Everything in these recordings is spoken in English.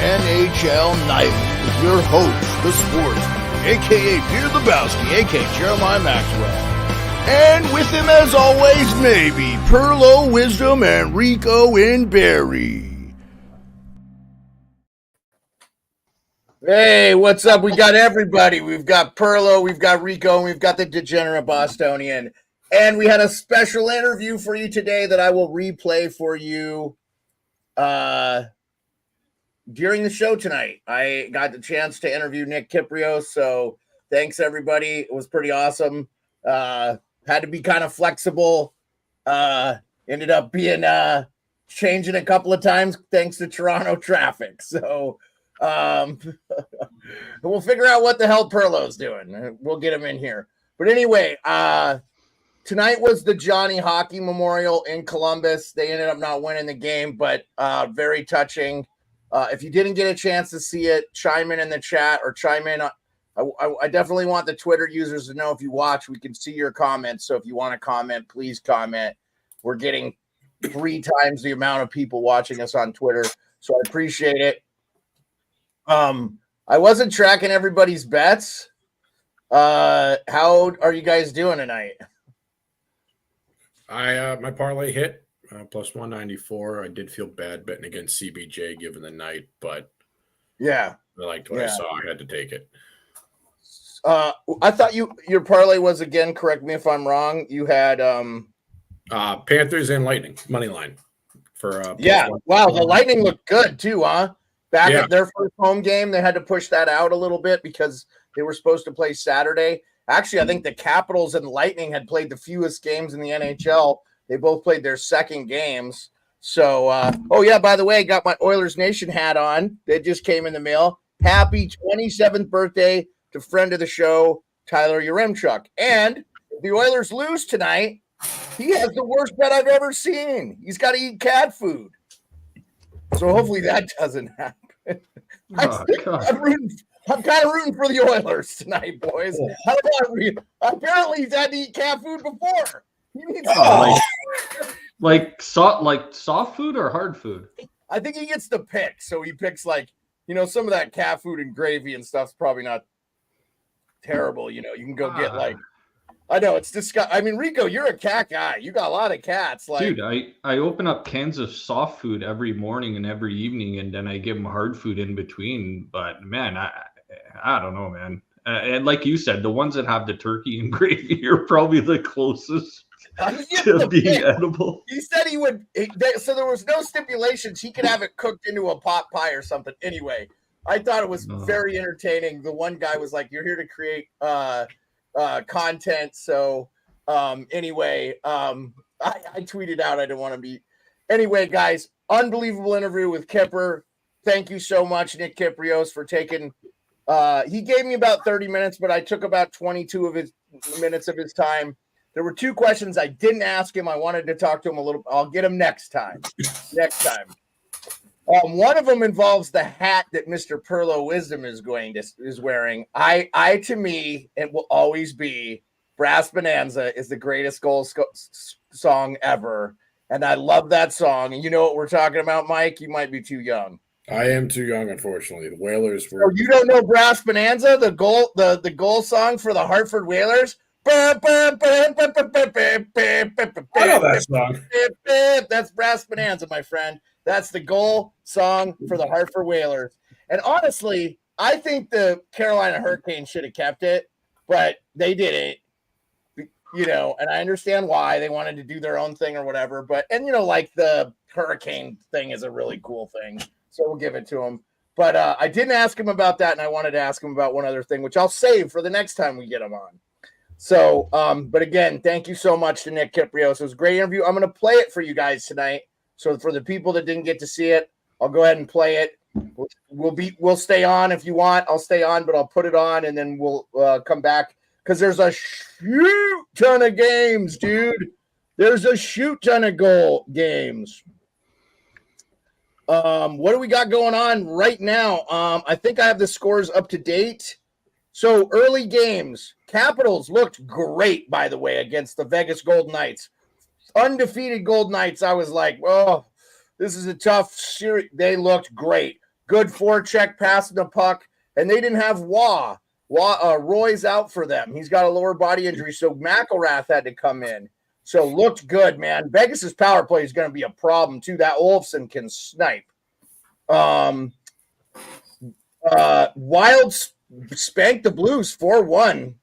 NHL Nightly with your host, the sportsman, a.k.a. Pierre Lebowski, a.k.a. Jeremiah Maxwell. And with him, as always, maybe Pearlo, Wisdom, and Rico in Barrie. Hey, what's up? We got everybody. We've got Pearlo, we've got Rico, and we've got the Degenerate Bostonian. And we had a special interview for you today that I will replay for you during the show tonight. I got the chance to interview Nick Kypreos, so thanks, everybody. It was pretty awesome. Had to be kind of flexible. Ended up being changing a couple of times thanks to Toronto traffic. So we'll figure out what the hell Pearlo's doing. We'll get him in here. But anyway, tonight was the Johnny Hockey Memorial in Columbus. They ended up not winning the game, but very touching. If you didn't get a chance to see it, chime in the chat or chime in. I definitely want the Twitter users to know if you watch, we can see your comments. So if you want to comment, please comment. We're getting 3 times the amount of people watching us on Twitter, so I appreciate it. I wasn't tracking everybody's bets. How are you guys doing tonight? My parlay hit plus 194. I did feel bad betting against CBJ given the night, but yeah, I liked what I saw. I had to take it. I thought your parlay was, again, correct me if I'm wrong, you had Panthers and Lightning money line for wow, the Lightning looked good too, huh? Back at their first home game, they had to push that out a little bit because they were supposed to play Saturday. Actually, I think the Capitals and Lightning had played the fewest games in the NHL. They both played their second games. So, by the way, got my Oilers Nation hat on. It just came in the mail. Happy 27th birthday to friend of the show, Tyler Yaremchuk. And if the Oilers lose tonight, he has the worst bet I've ever seen. He's got to eat cat food. So hopefully that doesn't happen. I'm kind of rooting for the Oilers tonight, boys. Apparently he's had to eat cat food before. He needs like soft food or hard food? I think he gets the pick. So he picks some of that cat food and gravy and stuff's probably not terrible. You can go get I know it's disgusting. I mean, Rico, you're a cat guy. You got a lot of cats. Dude, I open up cans of soft food every morning and every evening, and then I give them hard food in between. But man, I don't know, man. And like you said, the ones that have the turkey and gravy are probably the closest to being edible. He said he would. So there was no stipulations. He could have it cooked into a pot pie or something. Anyway, I thought it was very entertaining. The one guy was like, "You're here to create content." So anyway, I tweeted out I didn't want to be. Anyway, guys, unbelievable interview with Kipper. Thank you so much, Nick Kypreos, for taking. He gave me about 30 minutes, but I took about 22 of his minutes of his time. There were 2 questions I didn't ask him. I wanted to talk to him a little. I'll get him next time. One of them involves the hat that Mr. Pearlo Wisdom is wearing. To me, it will always be Brass Bonanza is the greatest goal song ever. And I love that song. And you know what we're talking about, Mike? You might be too young. I am too young, unfortunately. The Whalers were. So you don't know Brass Bonanza, the goal song for the Hartford Whalers? I know that song. That's Brass Bonanza, my friend. That's the goal song for the Hartford Whalers. And honestly, I think the Carolina Hurricanes should have kept it, but they didn't. And I understand why they wanted to do their own thing or whatever. But the Hurricane thing is a really cool thing, so we'll give it to them. But I didn't ask him about that, and I wanted to ask him about one other thing, which I'll save for the next time we get him on. So, but again, thank you so much to Nick Kypreos. It was a great interview. I'm going to play it for you guys tonight. So for the people that didn't get to see it, I'll go ahead and play it. We'll stay on if you want. I'll stay on, but I'll put it on and then we'll come back because there's a shoot ton of games, dude. There's a shoot ton of games. What do we got going on right now? I think I have the scores up to date. So early games, Capitals looked great, by the way, against the Vegas Golden Knights. Undefeated Golden Knights. I was like, oh, this is a tough series. They looked great. good forecheck, passing the puck, and they didn't have Roy's out for them. He's got a lower body injury, so McElrath had to come in. So looked good, man. Vegas's power play is going to be a problem too. That Olofsson can snipe. Wild spanked the Blues 4-1.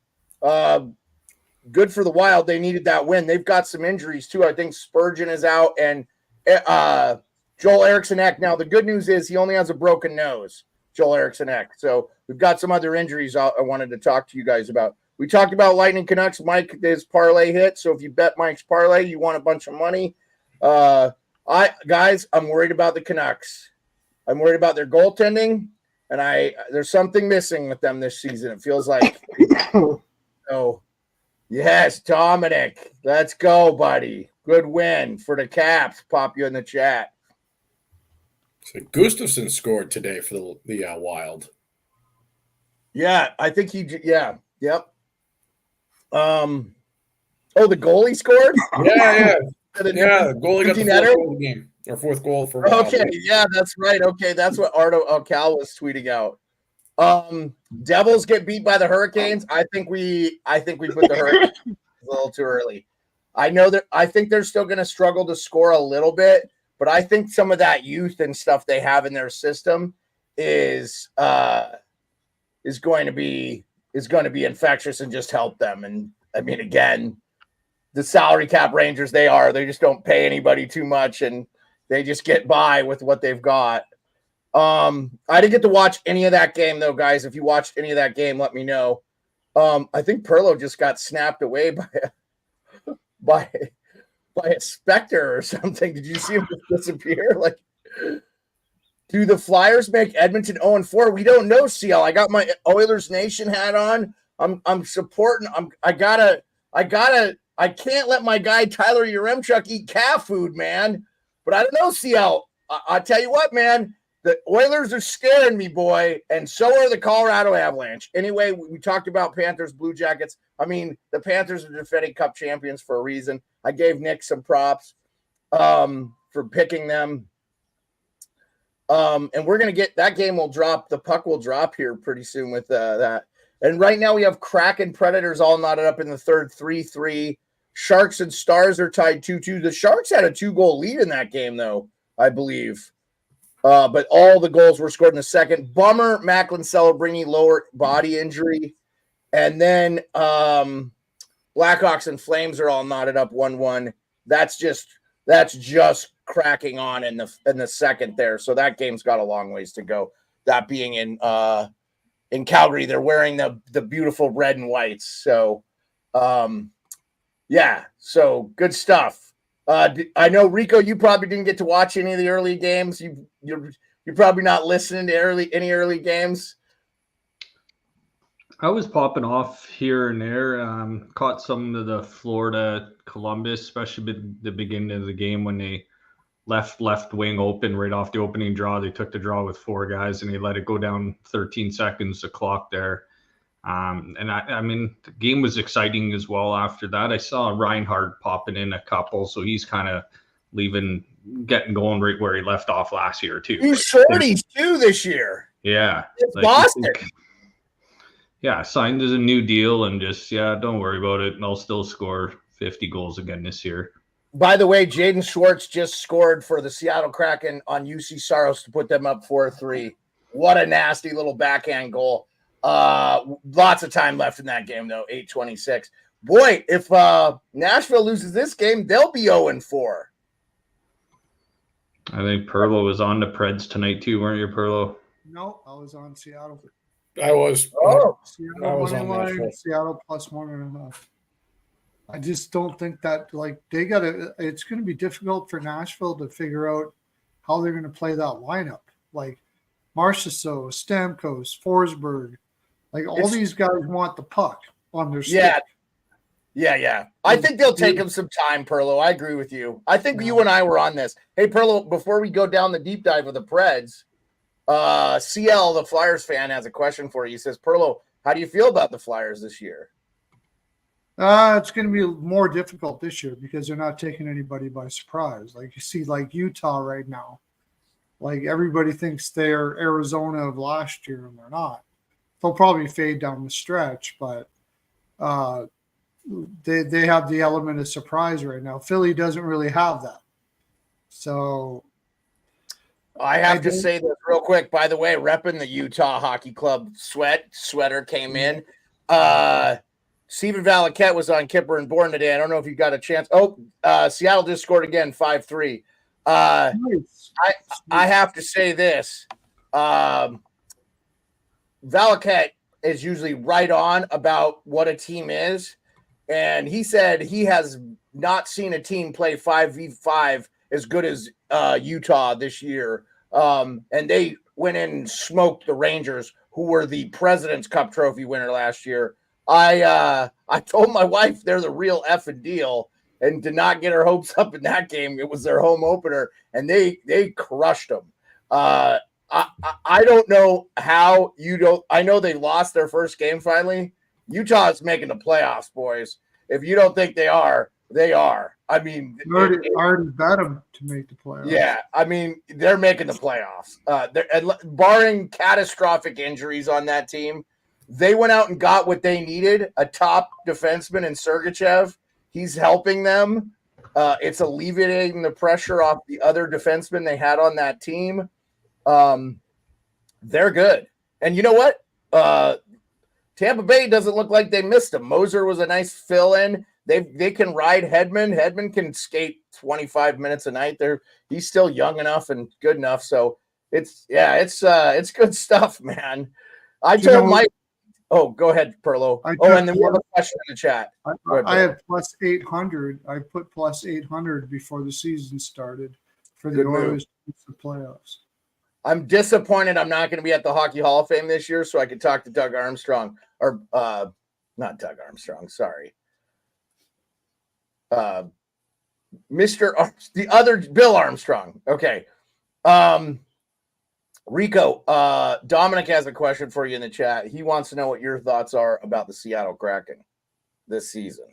Good for the Wild. They needed that win. They've got some injuries too. I think Spurgeon is out and Joel Eriksson-Ek. Now the good news is he only has a broken nose, Joel Eriksson-Ek. So we've got some other injuries I wanted to talk to you guys about. We talked about Lightning Canucks. Mike, his parlay hit. So if you bet Mike's parlay, you want a bunch of money. I'm worried about the Canucks. I'm worried about their goaltending, and there's something missing with them this season. It feels like. So, yes, Dominic, let's go, buddy. Good win for the Caps. Pop you in the chat. So Gustafsson scored today for the Wild. Yeah, I think yep. The goalie scored? Yeah. The goalie got the fourth goal of the game. Or fourth goal for Wild. Okay, yeah, that's right. Okay, that's what Cal was tweeting out. Devils get beat by the Hurricanes. I think we put the Hurricanes a little too early. I think they're still going to struggle to score a little bit, but I think some of that youth and stuff they have in their system is going to be infectious and just help them. And I mean, again, the salary cap Rangers, they just don't pay anybody too much and they just get by with what they've got. I didn't get to watch any of that game though, guys. If you watched any of that game, let me know. I think Pearlo just got snapped away by a specter or something. Did you see him disappear? Like, do the Flyers make Edmonton 0-4? We don't know, CL. I got my Oilers Nation hat on. I'm supporting. I can't let my guy Tyler Yaremchuk eat calf food, man. But I don't know, CL. I tell you what, man. The Oilers are scaring me, boy, and so are the Colorado Avalanche. Anyway, we talked about Panthers, Blue Jackets. I mean, the Panthers are defending Cup champions for a reason. I gave Nick some props for picking them. And we're going to get – that game will drop. The puck will drop here pretty soon with that. And right now we have Kraken Predators all knotted up in the third, 3-3. Sharks and Stars are tied 2-2. The Sharks had a 2-goal lead in that game, though, I believe. But all the goals were scored in the second. Bummer, Macklin Celebrini lower body injury. And then Blackhawks and Flames are all knotted up 1-1. That's just cracking on in the second there. So that game's got a long ways to go. That being in Calgary, they're wearing the beautiful red and whites. So yeah, so good stuff. I know, Rico, you probably didn't get to watch any of the early games. You're probably not listening to any early games. I was popping off here and there. Caught some of the Florida Columbus, especially the beginning of the game when they left wing open right off the opening draw. They took the draw with 4 guys and they let it go down 13 seconds the clock there. And I mean, the game was exciting as well after that. I saw Reinhardt popping in a couple, so he's kind of getting going right where he left off last year too. He's shorties too this year. Yeah. It's Boston. Yeah, signed as a new deal and just, don't worry about it. And I'll still score 50 goals again this year. By the way, Jaden Schwartz just scored for the Seattle Kraken on UC Saros to put them up 4-3. What a nasty little backhand goal. Lots of time left in that game, though. 8:26. Boy, if Nashville loses this game, they'll be 0-4. I think Pearlo was on the Preds tonight too, weren't you, Pearlo? No, I was on Seattle. I was. Seattle I was money on line, Nashville. Seattle plus 1.5. I just don't think that it's going to be difficult for Nashville to figure out how they're going to play that lineup. Like Marchessault, Stamkos, Forsberg, all these guys want the puck on their stick. Yeah. I think they'll take him some time, Pearlo. I agree with you. I think you and I were on this. Hey, Pearlo, before we go down the deep dive of the Preds, CL, the Flyers fan, has a question for you. He says, Pearlo, how do you feel about the Flyers this year? It's going to be more difficult this year because they're not taking anybody by surprise. Like you see, like Utah right now, Like everybody thinks they're Arizona of last year, and they're not. They'll probably fade down the stretch, but they have the element of surprise right now. Philly doesn't really have that. So I have to say this real quick. By the way, repping the Utah Hockey Club sweater came in. Steven Valaquette was on Kipper and Bourne today. I don't know if you got a chance. Seattle just scored again, 5-3. nice. I have to say this. Valaquette is usually right on about what a team is. And he said he has not seen a team play 5v5 as good as Utah this year. And they went in and smoked the Rangers, who were the President's Cup trophy winner last year. I told my wife they're the real effing deal and did not get her hopes up in that game. It was their home opener, and they crushed them. I don't know how you don't. I know they lost their first game finally. Utah is making the playoffs, boys. If you don't think they are, they are. I mean, already bet them to make the playoffs. Yeah, I mean, they're making the playoffs. Barring catastrophic injuries on that team, they went out and got what they needed, a top defenseman in Sergachev. He's helping them. It's alleviating the pressure off the other defensemen they had on that team. They're good. And you know what? Tampa Bay doesn't look like they missed him. Moser was a nice fill-in. They can ride Hedman. Hedman can skate 25 minutes a night. He's still young enough and good enough. So it's good stuff, man. I told Mike. Oh, go ahead, Pearlo. And then we have a question in the chat. I have plus 800. I put plus 800 before the season started for the Oilers to miss the playoffs. I'm disappointed I'm not going to be at the Hockey Hall of Fame this year, so I could talk to Doug Armstrong. Or not Doug Armstrong, sorry. The other Bill Armstrong. Okay. Rico, Dominic has a question for you in the chat. He wants to know what your thoughts are about the Seattle Kraken this season.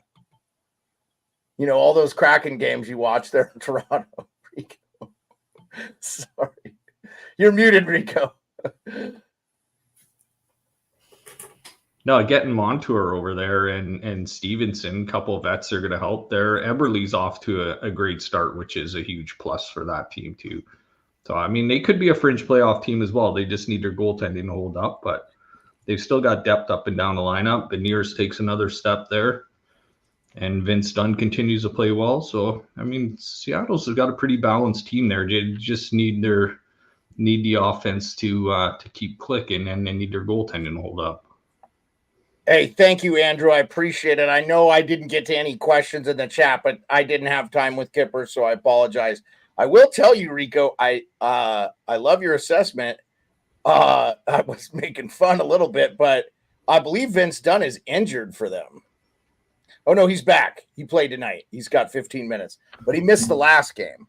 You know, all those Kraken games you watch there in Toronto. Rico. Sorry. You're muted, Rico. No, getting Montour over there and Stevenson, couple of vets are going to help there. Eberle's off to a great start, which is a huge plus for that team too. So, I mean, they could be a fringe playoff team as well. They just need their goaltending to hold up, but they've still got depth up and down the lineup. Beniers takes another step there, and Vince Dunn continues to play well. So, I mean, Seattle's got a pretty balanced team there. They just need the offense to keep clicking, and they need their goaltending to hold up. Hey, thank you, Andrew. I appreciate it. I know I didn't get to any questions in the chat, but I didn't have time with Kipper, so I apologize. I will tell you, Rico, I love your assessment. I was making fun a little bit, but I believe Vince Dunn is injured for them. Oh, no, he's back. He played tonight. He's got 15 minutes, but he missed the last game.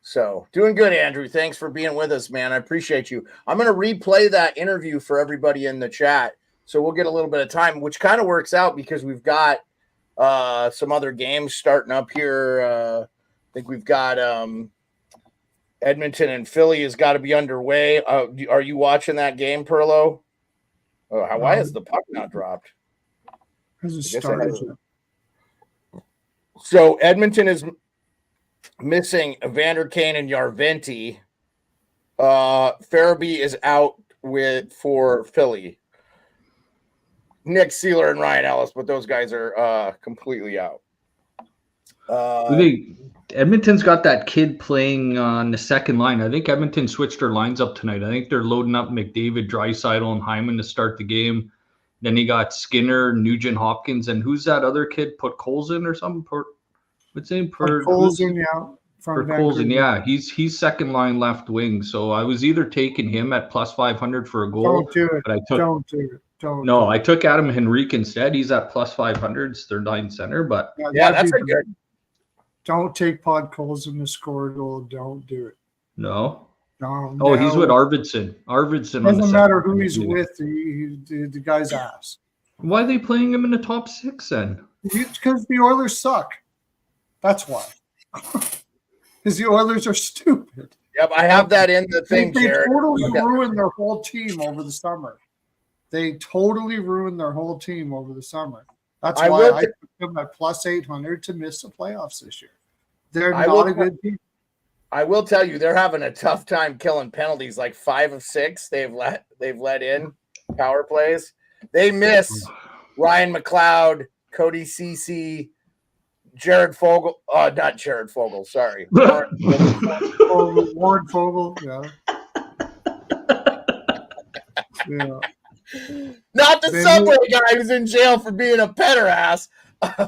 So doing good, Andrew. Thanks for being with us, man. I appreciate you. I'm going to replay that interview for everybody in the chat, so we'll get a little bit of time, which kind of works out because we've got some other games starting up here. I think we've got Edmonton and Philly has got to be underway. Are you watching that game, Pearlo? Oh, why has the puck not dropped? So Edmonton is missing Evander Kane and Yarventi. Farabee is out for Philly. Nick Seeler and Ryan Ellis, but those guys are completely out. Edmonton's got that kid playing on the second line. I think Edmonton switched their lines up tonight. I think they're loading up McDavid, Draisaitl, and Hyman to start the game. Then he got Skinner, Nugent Hopkins, and who's that other kid? Put Colson or something? What's his name? Colson, yeah. For Colson, yeah. He's second line left wing. So I was either taking him at plus 500 for a goal. Don't do it. But Don't do it. I took Adam Henrique instead. He's at plus 500. It's third line center. But yeah, that's a good. Don't take Podkolzin to score a goal. Don't do it. No. No. He's with Arvidsson. Doesn't matter who he's with. The guy's ass. Why are they playing him in the top six then? Because the Oilers suck. That's why. Because the Oilers are stupid. Yep, I have that in the thing, They Jared. totally ruined their whole team over the summer. That's I why will I t- put them at plus 800 to miss the playoffs this year. They're I not will a good team. I will tell you, they're having a tough time killing penalties. Like 5 of 6 they've let in power plays. They miss Ryan McLeod, Cody Cece, Jared Fogle. Not Jared Fogle. Sorry, Warren Fogle, yeah. Yeah. not the They subway guy who's in jail for being a pederast.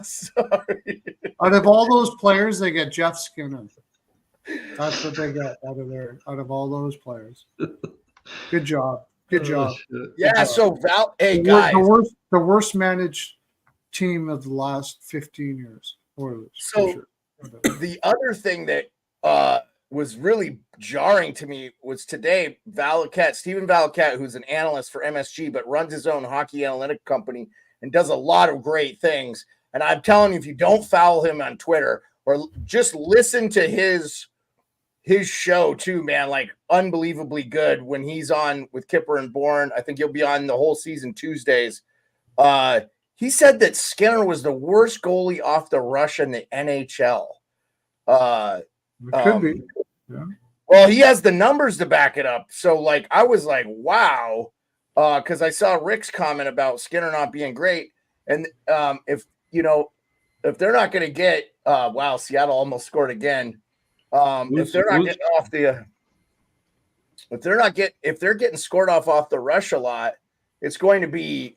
Sorry. Out of all those players, they get Jeff Skinner. That's what they get out of all those players. Good job. Good job. Yeah. So Val, hey The guys. the worst managed team of the last 15 years. Oilers, So for sure. the other thing that was really jarring to me was today, Stephen Valaket, who's an analyst for MSG, but runs his own hockey analytic company and does a lot of great things. And I'm telling you, if you don't follow him on Twitter or just listen to his show too, man, like unbelievably good when he's on with Kipper and Bourne. I think he'll be on the whole season Tuesdays. He said that Skinner was the worst goalie off the rush in the NHL. It could be. Yeah. Well, he has the numbers to back it up. So, like, I was like, wow, because I saw Rick's comment about Skinner not being great. And if they're not going to get, wow, Seattle almost scored again. If they're not getting off the, if they're getting scored off the rush a lot, it's going to be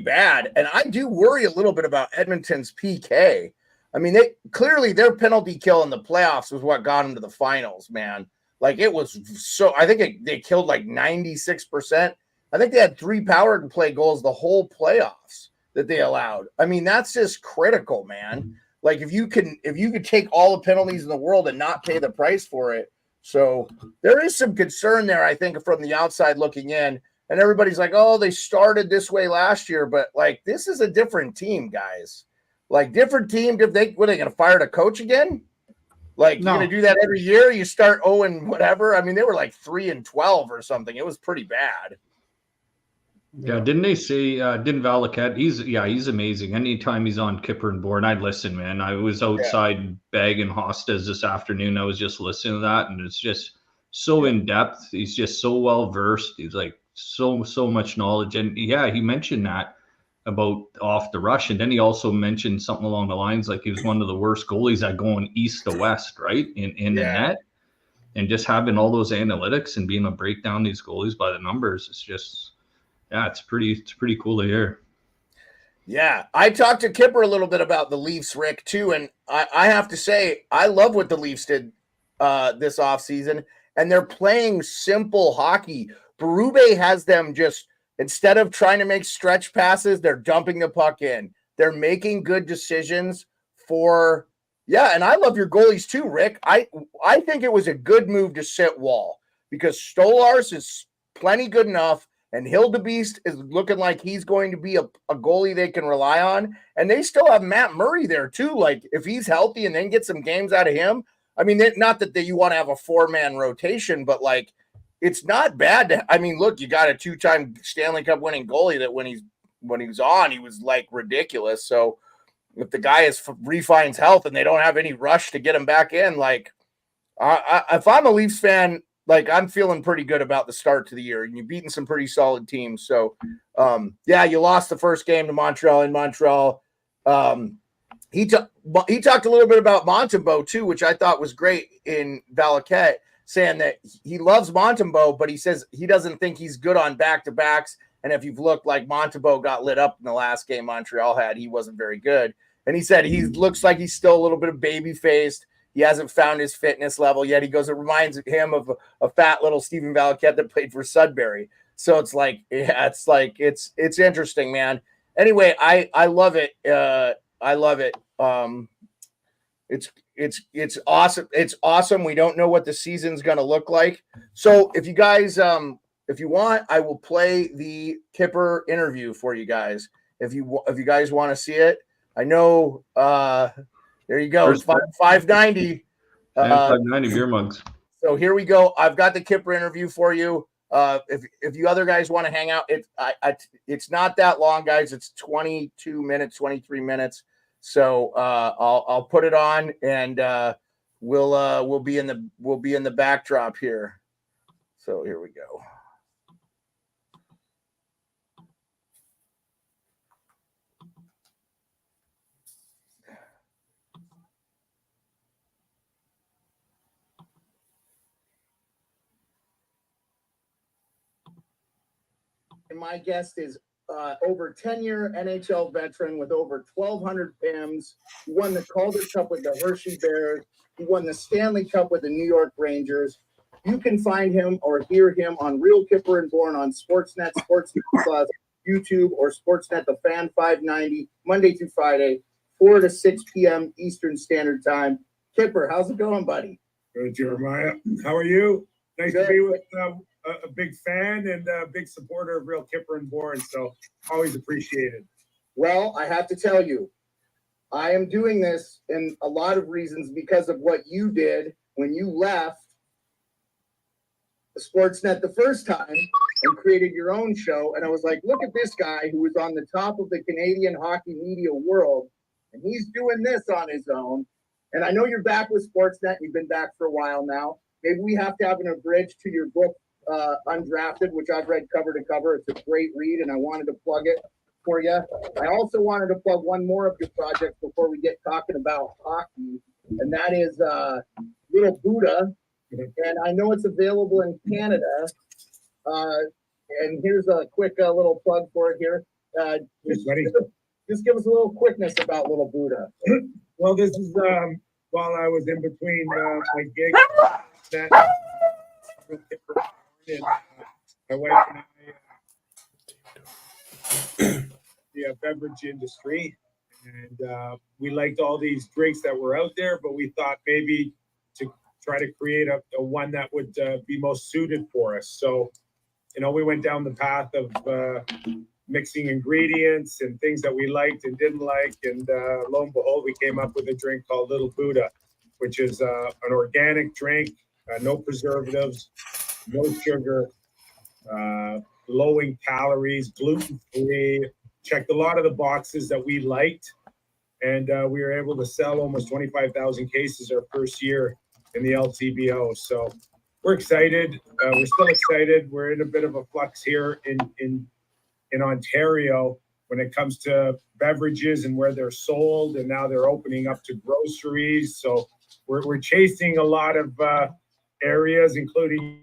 bad. And I do worry a little bit about Edmonton's PK. I mean, their penalty kill in the playoffs was what got them to the finals, man. Like it was I think they killed like 96%. I think they had 3 power play goals the whole playoffs that they allowed. I mean, that's just critical, man. Like if you could take all the penalties in the world and not pay the price for it. So there is some concern there, I think, from the outside looking in. And everybody's like, oh, they started this way last year. But, like, this is a different team, guys. Like, different team. Were they going to fire the coach again? Like, No. You're going to do that every year? You start 0 and whatever? I mean, they were like 3-12 or something. It was pretty bad. Yeah, didn't they say, didn't Valaket, he's amazing. Anytime he's on Kipper and Bourne, I'd listen, man. I was outside bagging hostas this afternoon. I was just listening to that, and it's just so in-depth. He's just so well-versed. He's like so much knowledge. And, yeah, he mentioned that about off the rush, and then he also mentioned something along the lines like he was one of the worst goalies at going east to west, right, in the net. And just having all those analytics and being able to break down these goalies by the numbers, it's just... Yeah, it's pretty cool to hear. Yeah, I talked to Kipper a little bit about the Leafs, Rick, too, and I have to say I love what the Leafs did this offseason, and they're playing simple hockey. Berube has them just, instead of trying to make stretch passes, they're dumping the puck in. They're making good decisions and I love your goalies too, Rick. I think it was a good move to sit Wall because Stolarz is plenty good enough. And Hildebeest is looking like he's going to be a goalie they can rely on. And they still have Matt Murray there, too. Like, if he's healthy and then get some games out of him, I mean, not that you want to have a 4-man rotation, but, like, it's not bad. I mean, look, you got a 2-time Stanley Cup winning goalie that when he was on, he was, like, ridiculous. So if the guy refines health and they don't have any rush to get him back in, like, if I'm a Leafs fan, like, I'm feeling pretty good about the start to the year, and you've beaten some pretty solid teams. So, you lost the first game to Montreal in Montreal. He talked a little bit about Montembeault too, which I thought was great in Valaket, saying that he loves Montembeault, but he says he doesn't think he's good on back-to-backs. And if you've looked, like, Montembeault got lit up in the last game Montreal had, he wasn't very good. And he said he looks like he's still a little bit of baby-faced. He hasn't found his fitness level yet. He goes, it reminds him of a fat little Stephen Valaket that played for Sudbury. So it's like, it's interesting, man. Anyway, I love it. I love it. It's awesome. It's awesome. We don't know what the season's going to look like. So if you guys, if you want, I will play the Kipper interview for you guys. If you guys want to see it, I know, there you go. It's 590. 590 beer mugs. So here we go. I've got the Kipper interview for you. If you other guys want to hang out, it's not that long, guys. It's 22 minutes, 23 minutes. So I'll put it on, and we'll be in the backdrop here. So here we go. And my guest is over 10-year NHL veteran with over 1,200 PIMs. He won the Calder Cup with the Hershey Bears. He won the Stanley Cup with the New York Rangers. You can find him or hear him on Real Kipper and Born on Sportsnet, Sportsnet Plus, YouTube, or Sportsnet The Fan 590, Monday through Friday, 4 to 6 p.m. Eastern Standard Time. Kipper, how's it going, buddy? Good, Jeremiah. How are you? Nice Good. to be with a big fan and a big supporter of Real Kipper and Born, so always appreciated. Well, I have to tell you, I am doing this in a lot of reasons because of what you did when you left Sportsnet the first time and created your own show. And I was like, look at this guy who was on the top of the Canadian hockey media world, and he's doing this on his own. And I know you're back with Sportsnet. You've been back for a while now. Maybe we have to have an abridged to your book, Undrafted, which I've read cover to cover. It's a great read, and I wanted to plug it for you. I also wanted to plug one more of your projects before we get talking about hockey, and that is Little Buddha. And I know it's available in Canada. And here's a quick little plug for it here. Just give us a little quickness about Little Buddha. Well, this is while I was in between my gigs. And my wife and I, the beverage industry, and we liked all these drinks that were out there, but we thought maybe to try to create a one that would be most suited for us. So, we went down the path of mixing ingredients and things that we liked and didn't like, and lo and behold, we came up with a drink called Little Buddha, which is an organic drink, no preservatives, no sugar, low in calories, gluten-free. Checked a lot of the boxes that we liked, and we were able to sell almost 25,000 cases our first year in the LCBO. So we're excited. We're still excited. We're in a bit of a flux here in Ontario when it comes to beverages and where they're sold, and now they're opening up to groceries. So we're chasing a lot of areas, including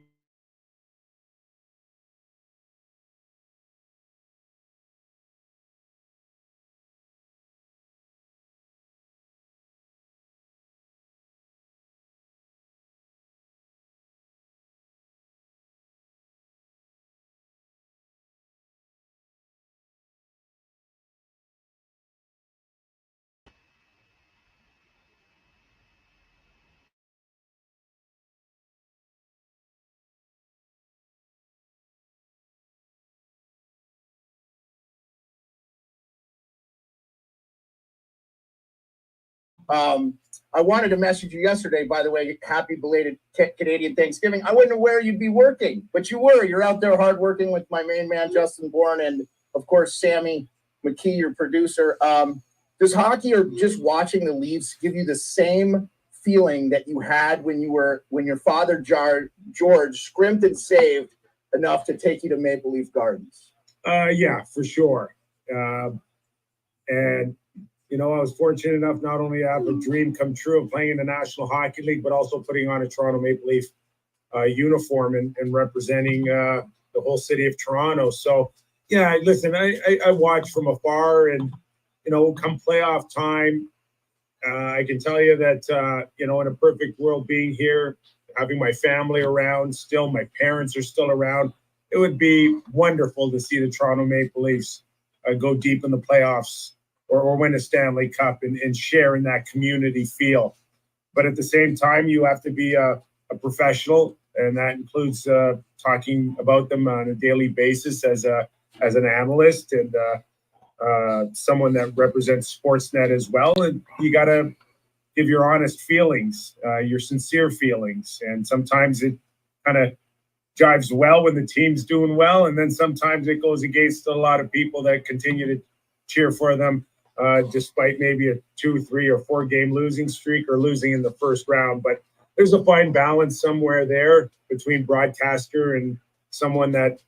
I wanted to message you yesterday, by the way, happy belated Canadian Thanksgiving. I wasn't aware you'd be working, but you were. You're out there hard working with my main man, Justin Bourne, and, of course, Sammy McKee, your producer. Does hockey or just watching the Leafs give you the same feeling that you had when your father, George, scrimped and saved enough to take you to Maple Leaf Gardens? Yeah, for sure. And I was fortunate enough not only to have a dream come true of playing in the National Hockey League, but also putting on a Toronto Maple Leaf uniform and representing the whole city of Toronto. So, yeah, listen, I watch from afar, and, come playoff time, I can tell you that, in a perfect world, being here, having my family around still, my parents are still around, it would be wonderful to see the Toronto Maple Leafs go deep in the playoffs or win a Stanley Cup and share in that community feel. But at the same time, you have to be a professional, and that includes talking about them on a daily basis as an analyst and someone that represents Sportsnet as well. And you got to give your honest feelings, your sincere feelings. And sometimes it kind of jives well when the team's doing well. And then sometimes it goes against a lot of people that continue to cheer for them, despite maybe a 2, 3, or 4 game losing streak or losing in the first round. But there's a fine balance somewhere there between broadcaster and someone that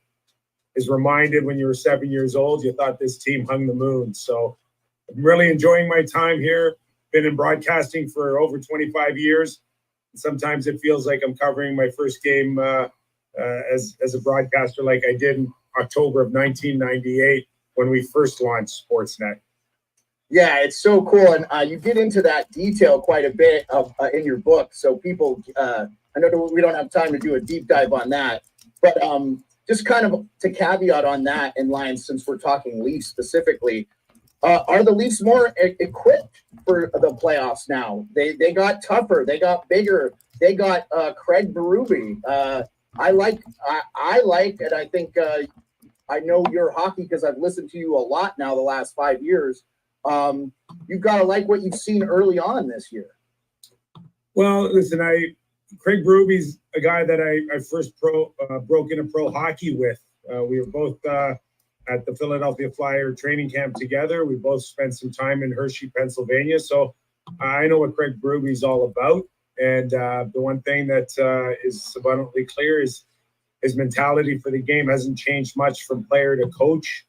is reminded when you were 7 years old, you thought this team hung the moon. So I'm really enjoying my time here. Been in broadcasting for over 25 years. Sometimes it feels like I'm covering my first game as a broadcaster like I did in October of 1998 when we first launched Sportsnet. Yeah, it's so cool. And you get into that detail quite a bit in your book. So people, I know we don't have time to do a deep dive on that, but just kind of to caveat on that in line, since we're talking Leafs specifically, are the Leafs more equipped for the playoffs now? They got tougher, they got bigger, they got Craig Berube. I like, and I think I know your hockey because I've listened to you a lot now the last 5 years. You've got to like what you've seen early on this year. Well, listen, Craig Berube's a guy that I first broke into pro hockey with. We were both at the Philadelphia Flyer training camp together. We both spent some time in Hershey, Pennsylvania. So I know what Craig Berube's all about. And the one thing that is abundantly clear is his mentality for the game hasn't changed much from player to coach,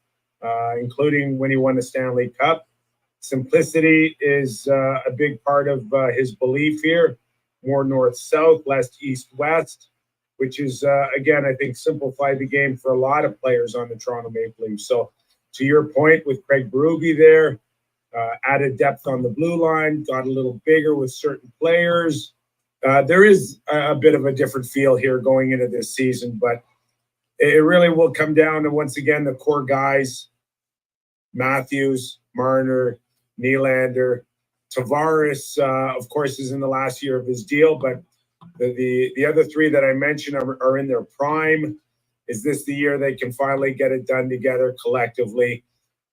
including when he won the Stanley Cup. Simplicity is a big part of his belief here. More north-south, less east-west, which is, again, I think simplified the game for a lot of players on the Toronto Maple Leafs. So to your point with Craig Berube there, added depth on the blue line, got a little bigger with certain players. There is a bit of a different feel here going into this season, but it really will come down to, once again, the core guys, Matthews, Marner, Nylander. Tavares, of course, is in the last year of his deal, but the other three that I mentioned are in their prime. Is this the year they can finally get it done together collectively?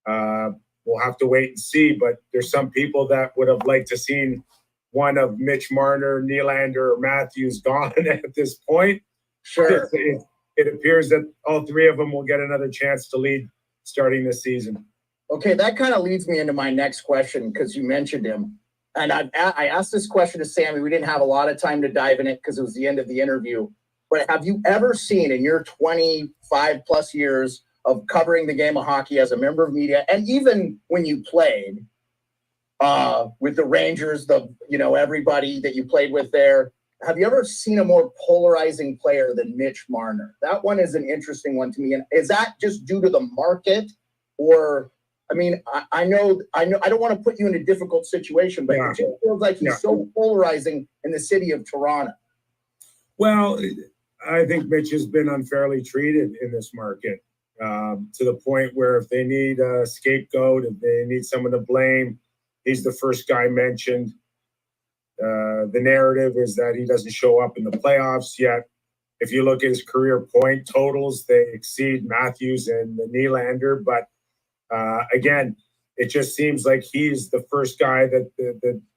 We'll have to wait and see, but there's some people that would have liked to seen one of Mitch Marner, Nylander, or Matthews gone at this point. Sure. It appears that all three of them will get another chance to lead starting this season. Okay, that kind of leads me into my next question because you mentioned him. And I asked this question to Sammy. We didn't have a lot of time to dive in it because it was the end of the interview. But have you ever seen in your 25 plus years of covering the game of hockey as a member of media, and even when you played with the Rangers, everybody that you played with there, have you ever seen a more polarizing player than Mitch Marner? That one is an interesting one to me. And is that just due to the market, or? I mean, I know. I don't want to put you in a difficult situation, but it just feels like he's so polarizing in the city of Toronto. Well, I think Mitch has been unfairly treated in this market, to the point where if they need a scapegoat, if they need someone to blame, he's the first guy mentioned. The narrative is that he doesn't show up in the playoffs yet. If you look at his career point totals, they exceed Matthews and the Nylander, but again, it just seems like he's the first guy that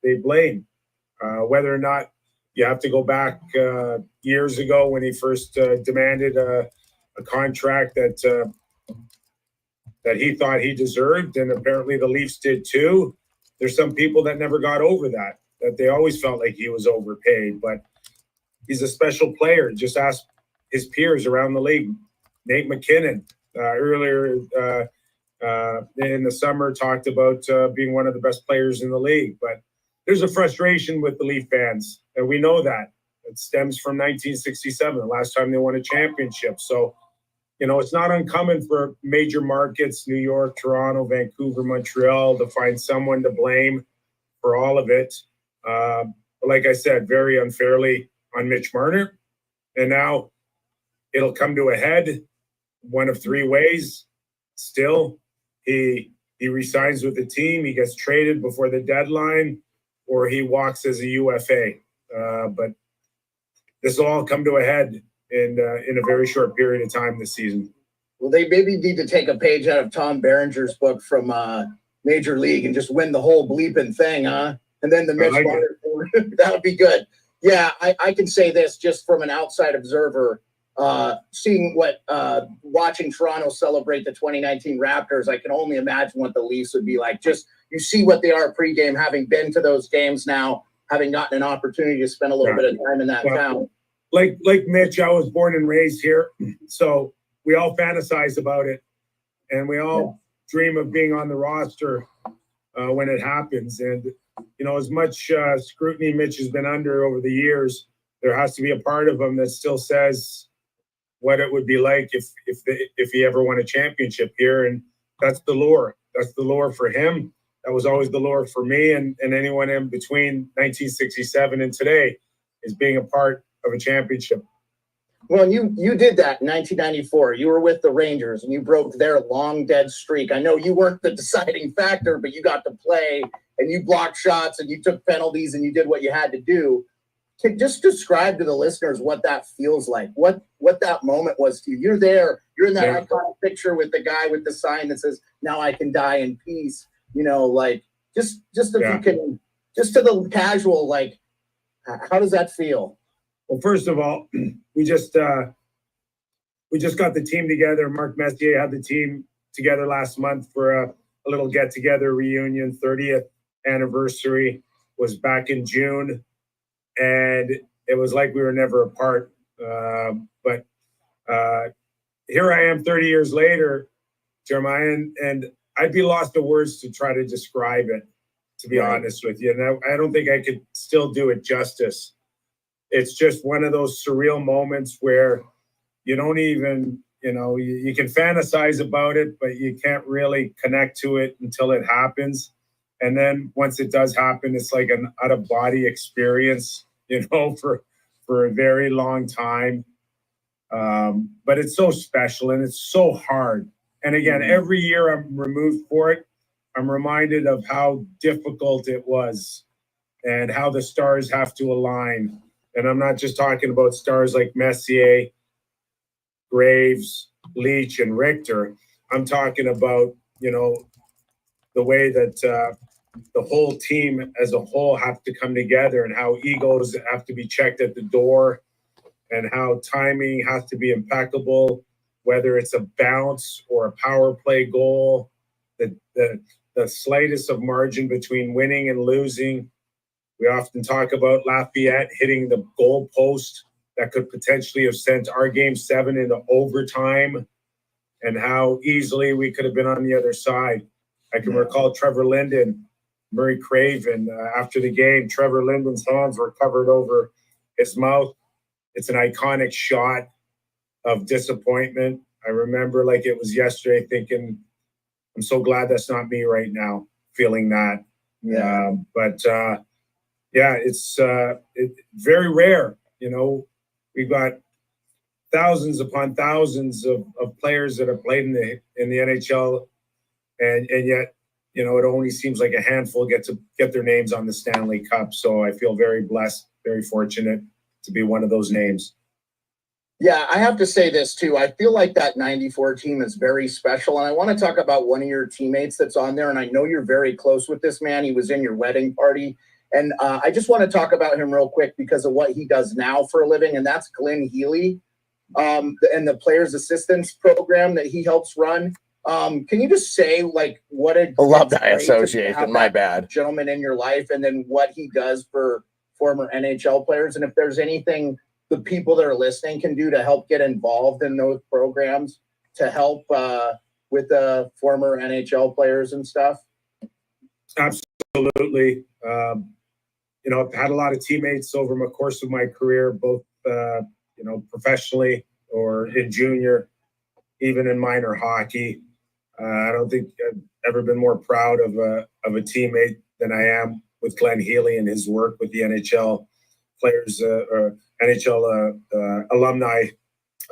they blame. Whether or not you have to go back years ago when he first demanded a contract that he thought he deserved, and apparently the Leafs did too. There's some people that never got over that they always felt like he was overpaid, but he's a special player. Just ask his peers around the league. Nate McKinnon earlier in the summer talked about being one of the best players in the league, but there's a frustration with the Leaf fans, and we know that. It stems from 1967, the last time they won a championship. So, it's not uncommon for major markets, New York, Toronto, Vancouver, Montreal, to find someone to blame for all of it. But like I said, very unfairly on Mitch Marner. And now it'll come to a head one of three ways. Still, he resigns with the team, he gets traded before the deadline, or he walks as a UFA. But this will all come to a head in a very short period of time this season. Well, they maybe need to take a page out of Tom Berenger's book from Major League and just win the whole bleeping thing, huh? And then the Mitch like Marner, that would be good. Yeah, I can say this just from an outside observer, seeing watching Toronto celebrate the 2019 Raptors, I can only imagine what the Leafs would be like. Just you see what they are pregame, having been to those games now, having gotten an opportunity to spend a little bit of time in that town. Like Mitch, I was born and raised here, so we all fantasize about it, and we all dream of being on the roster when it happens. And as much scrutiny Mitch has been under over the years, there has to be a part of him that still says what it would be like if he ever won a championship here. And that's the lure. That's the lure for him. That was always the lure for me and anyone in between 1967 and today, is being a part of a championship. Well, you did that in 1994. You were with the Rangers and you broke their long dead streak. I know you weren't the deciding factor, but you got to play and you blocked shots and you took penalties and you did what you had to do. Just describe to the listeners what that feels like, what that moment was to you. You're there, you're in that iconic picture with the guy with the sign that says, "Now I can die in peace." Just if you can, just to the casual, how does that feel? Well, first of all, we just got the team together. Mark Messier had the team together last month for a little get-together reunion. 30th anniversary was back in June, and it was like we were never apart. But here I am 30 years later, Jeremiah, and I'd be lost of words to try to describe it, to be honest with you. And I don't think I could still do it justice. It's just one of those surreal moments where you don't even, you can fantasize about it, but you can't really connect to it until it happens. And then once it does happen, it's like an out-of-body experience, for a very long time. But it's so special and it's so hard. And again, every year I'm removed for it, I'm reminded of how difficult it was and how the stars have to align. And I'm not just talking about stars like Messier, Graves, Leach, and Richter. I'm talking about, the way that the whole team as a whole have to come together and how egos have to be checked at the door and how timing has to be impeccable, whether it's a bounce or a power play goal, the slightest of margin between winning and losing. We often talk about Lafayette hitting the goal post that could potentially have sent our Game 7 into overtime and how easily we could have been on the other side. I can recall Trevor Linden, Murray Craven, after the game, Trevor Linden's hands were covered over his mouth. It's an iconic shot of disappointment. I remember like it was yesterday thinking, I'm so glad that's not me right now, feeling that. It's very rare. We've got thousands upon thousands of players that have played in the NHL, and yet, it only seems like a handful get their names on the Stanley Cup. So I feel very blessed, very fortunate to be one of those names. Yeah, I have to say this too. I feel like that 94 team is very special. And I want to talk about one of your teammates that's on there. And I know you're very close with this man. He was in your wedding party. And I just want to talk about him real quick because of what he does now for a living. And that's Glenn Healy and the Players Assistance Program that he helps run. Can you just say what a alumni association, my bad, gentleman in your life, and then what he does for former NHL players, and if there's anything the people that are listening can do to help get involved in those programs to help with the former NHL players and stuff? Absolutely. I've had a lot of teammates over the course of my career, both professionally or in junior, even in minor hockey. I don't think I've ever been more proud of a teammate than I am with Glenn Healy and his work with the NHL Players or NHL Alumni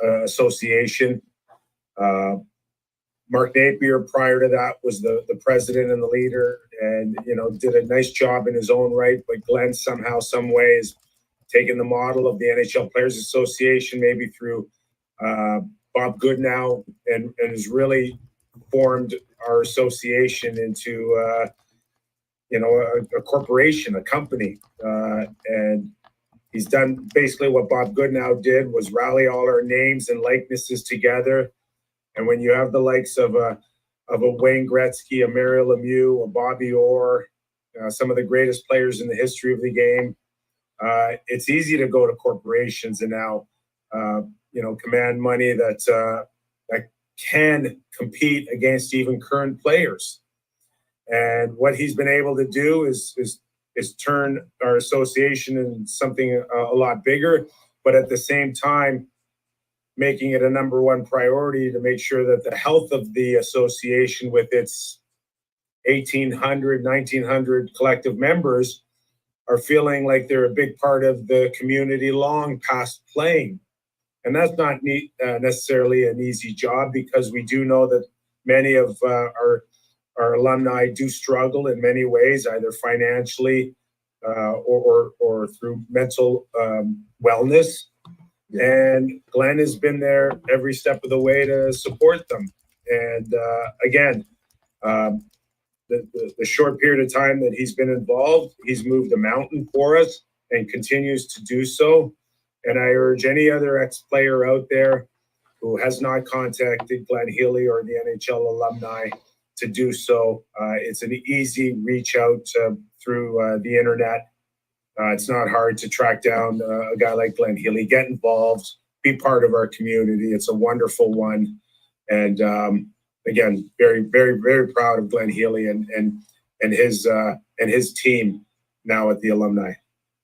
Association. Mark Napier, prior to that, was the president and the leader, and did a nice job in his own right. But Glenn somehow, some way, has taken the model of the NHL Players Association, maybe through Bob Goodnow, and has really formed our association into a corporation, a company, and he's done basically what Bob Goodenow did, was rally all our names and likenesses together. And when you have the likes of a Wayne Gretzky, a Mario Lemieux, a Bobby Orr, some of the greatest players in the history of the game, it's easy to go to corporations and now, command money that can compete against even current players. And what he's been able to do is turn our association into something a lot bigger, but at the same time, making it a number one priority to make sure that the health of the association with its 1,800, 1,900 collective members are feeling like they're a big part of the community long past playing. And that's not necessarily an easy job, because we do know that many of our alumni do struggle in many ways, either financially or through mental wellness. And Glenn has been there every step of the way to support them. And again, the short period of time that he's been involved, he's moved a mountain for us and continues to do so. And I urge any other ex-player out there who has not contacted Glenn Healy or the NHL alumni to do so. It's an easy reach out through the internet. It's not hard to track down a guy like Glenn Healy. Get involved, be part of our community. It's a wonderful one. And again, very, very, very proud of Glenn Healy and his team now at the alumni.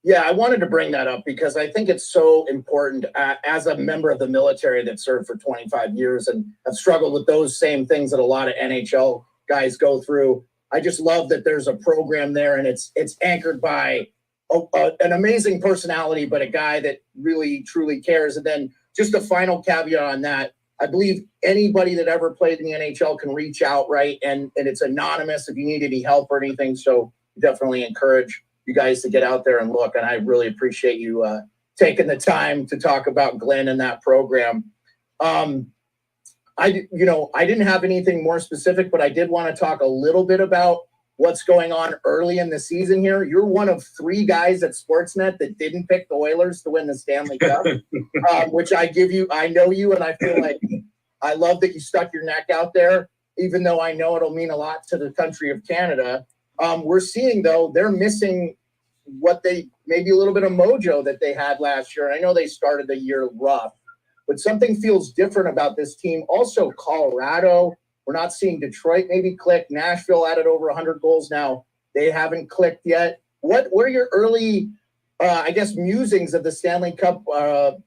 Yeah, I wanted to bring that up because I think it's so important as a member of the military that served for 25 years and have struggled with those same things that a lot of NHL guys go through. I just love that there's a program there, and it's anchored by an amazing personality, but a guy that really, truly cares. And then just a final caveat on that, I believe anybody that ever played in the NHL can reach out, right? And it's anonymous if you need any help or anything. So definitely encourage you guys to get out there and look. And I really appreciate you taking the time to talk about Glenn and that program. I didn't have anything more specific, but I did want to talk a little bit about what's going on early in the season here. You're one of 3 guys at Sportsnet that didn't pick the Oilers to win the Stanley Cup, which I know you, and I feel like I love that you stuck your neck out there, even though I know it'll mean a lot to the country of Canada. We're seeing, though, they're missing maybe a little bit of mojo that they had last year. And I know they started the year rough, but something feels different about this team. Also, Colorado, we're not seeing Detroit maybe click. Nashville added over 100 goals now. They haven't clicked yet. What were your early, musings of the Stanley Cup, the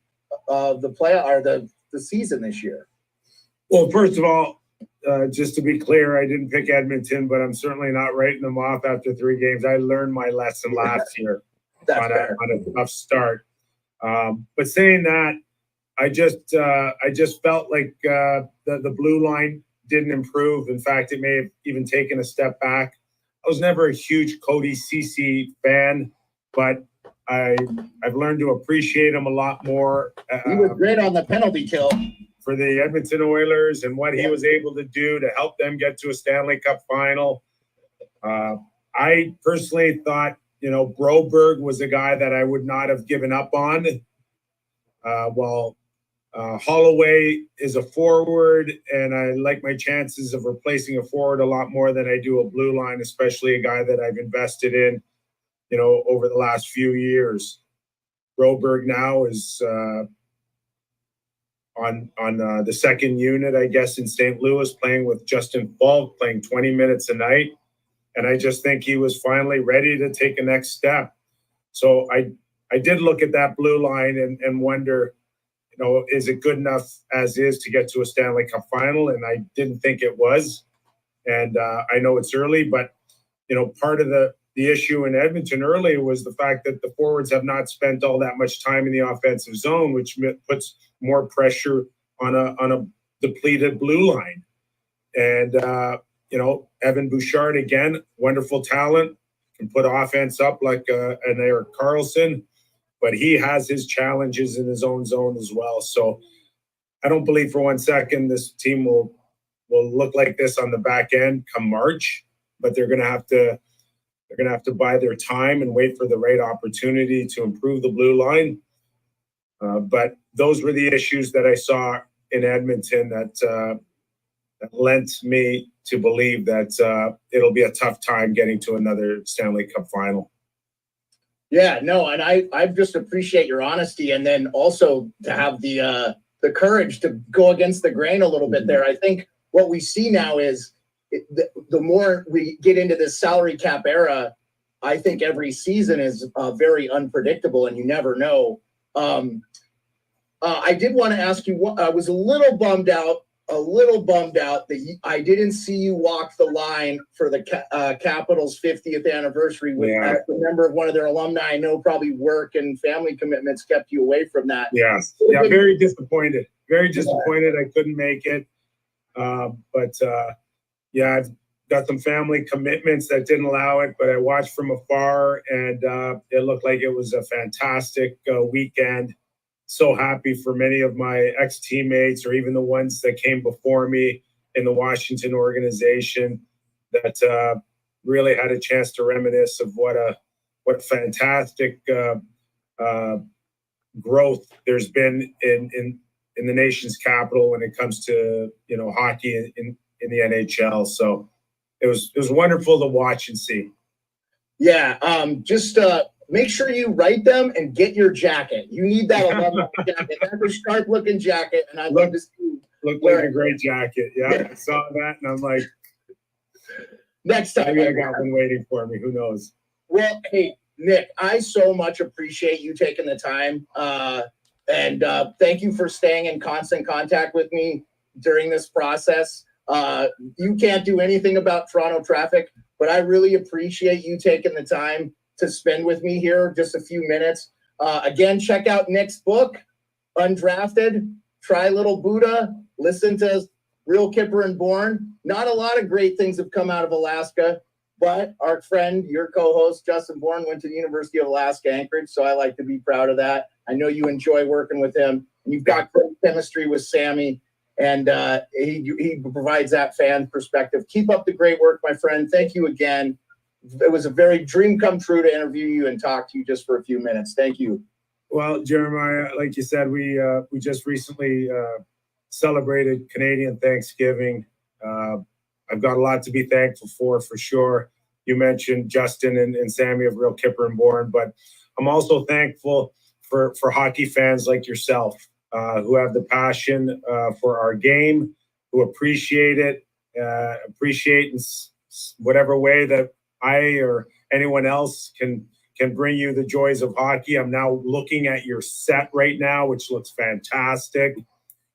season this year? Well, first of all, just to be clear, I didn't pick Edmonton, but I'm certainly not writing them off after 3 games. I learned my lesson last year on a tough start. But saying that, I just felt like the blue line didn't improve. In fact, it may have even taken a step back. I was never a huge Cody Ceci fan, but I've learned to appreciate him a lot more. He was great on the penalty kill for the Edmonton Oilers and what he was able to do to help them get to a Stanley Cup final. I personally thought, Broberg was a guy that I would not have given up on. Holloway is a forward, and I like my chances of replacing a forward a lot more than I do a blue line, especially a guy that I've invested in, over the last few years. Broberg now is on the second unit, I guess, in St. Louis, playing with Justin Falk, playing 20 minutes a night. And I just think he was finally ready to take a next step. So I did look at that blue line and wonder, is it good enough as is to get to a Stanley Cup final? And I didn't think it was. And I know it's early, but, part of the issue in Edmonton early was the fact that the forwards have not spent all that much time in the offensive zone, which puts more pressure on a depleted blue line. And, Evan Bouchard, again, wonderful talent, can put offense up like an Erik Karlsson, but he has his challenges in his own zone as well. So I don't believe for one second this team will look like this on the back end come March, but they're going to have to They're going to have to buy their time and wait for the right opportunity to improve the blue line. But those were the issues that I saw in Edmonton that lent me to believe that it'll be a tough time getting to another Stanley Cup final. Yeah, no, and I just appreciate your honesty, and then also to have the courage to go against the grain a little bit there. I think what we see now is the more we get into this salary cap era, I think every season is very unpredictable, and you never know. I did want to ask you, I was a little bummed out that I didn't see you walk the line for the Capitals' 50th anniversary with as a member of one of their alumni. I know probably work and family commitments kept you away from that. Yeah, very disappointed. Very disappointed I couldn't make it. But I've got some family commitments that didn't allow it, but I watched from afar, and it looked like it was a fantastic weekend. So happy for many of my ex-teammates or even the ones that came before me in the Washington organization that really had a chance to reminisce of what fantastic growth there's been in the nation's capital when it comes to hockey in the NHL. So it was wonderful to watch and see. Yeah, just make sure you write them and get your jacket. You need that alumni jacket. That's a sharp-looking jacket, and I'd love to see. Looked like a great jacket. Yeah, I saw that, and I'm like, next time. Maybe I got one waiting for me. Who knows? Well, hey, Nick, I so much appreciate you taking the time, and thank you for staying in constant contact with me during this process. You can't do anything about Toronto traffic, but I really appreciate you taking the time to spend with me here just a few minutes. Again, check out Nick's book, Undrafted, try Little Buddha, listen to Real Kipper and Born. Not a lot of great things have come out of Alaska, but our friend, your co-host, Justin Bourne, went to the University of Alaska, Anchorage, so I like to be proud of that. I know you enjoy working with him. And you've got great chemistry with Sammy, and he provides that fan perspective. Keep up the great work, my friend. Thank you again. It was a very dream come true to interview you and talk to you just for a few minutes. Thank you. Well, Jeremiah, like you said, we just recently celebrated Canadian Thanksgiving. I've got a lot to be thankful for sure. You mentioned Justin and Sammy of Real Kipper and Born, but I'm also thankful for hockey fans like yourself who have the passion for our game, who appreciate it, appreciate in whatever way that I or anyone else can bring you the joys of hockey. I'm now looking at your set right now, which looks fantastic.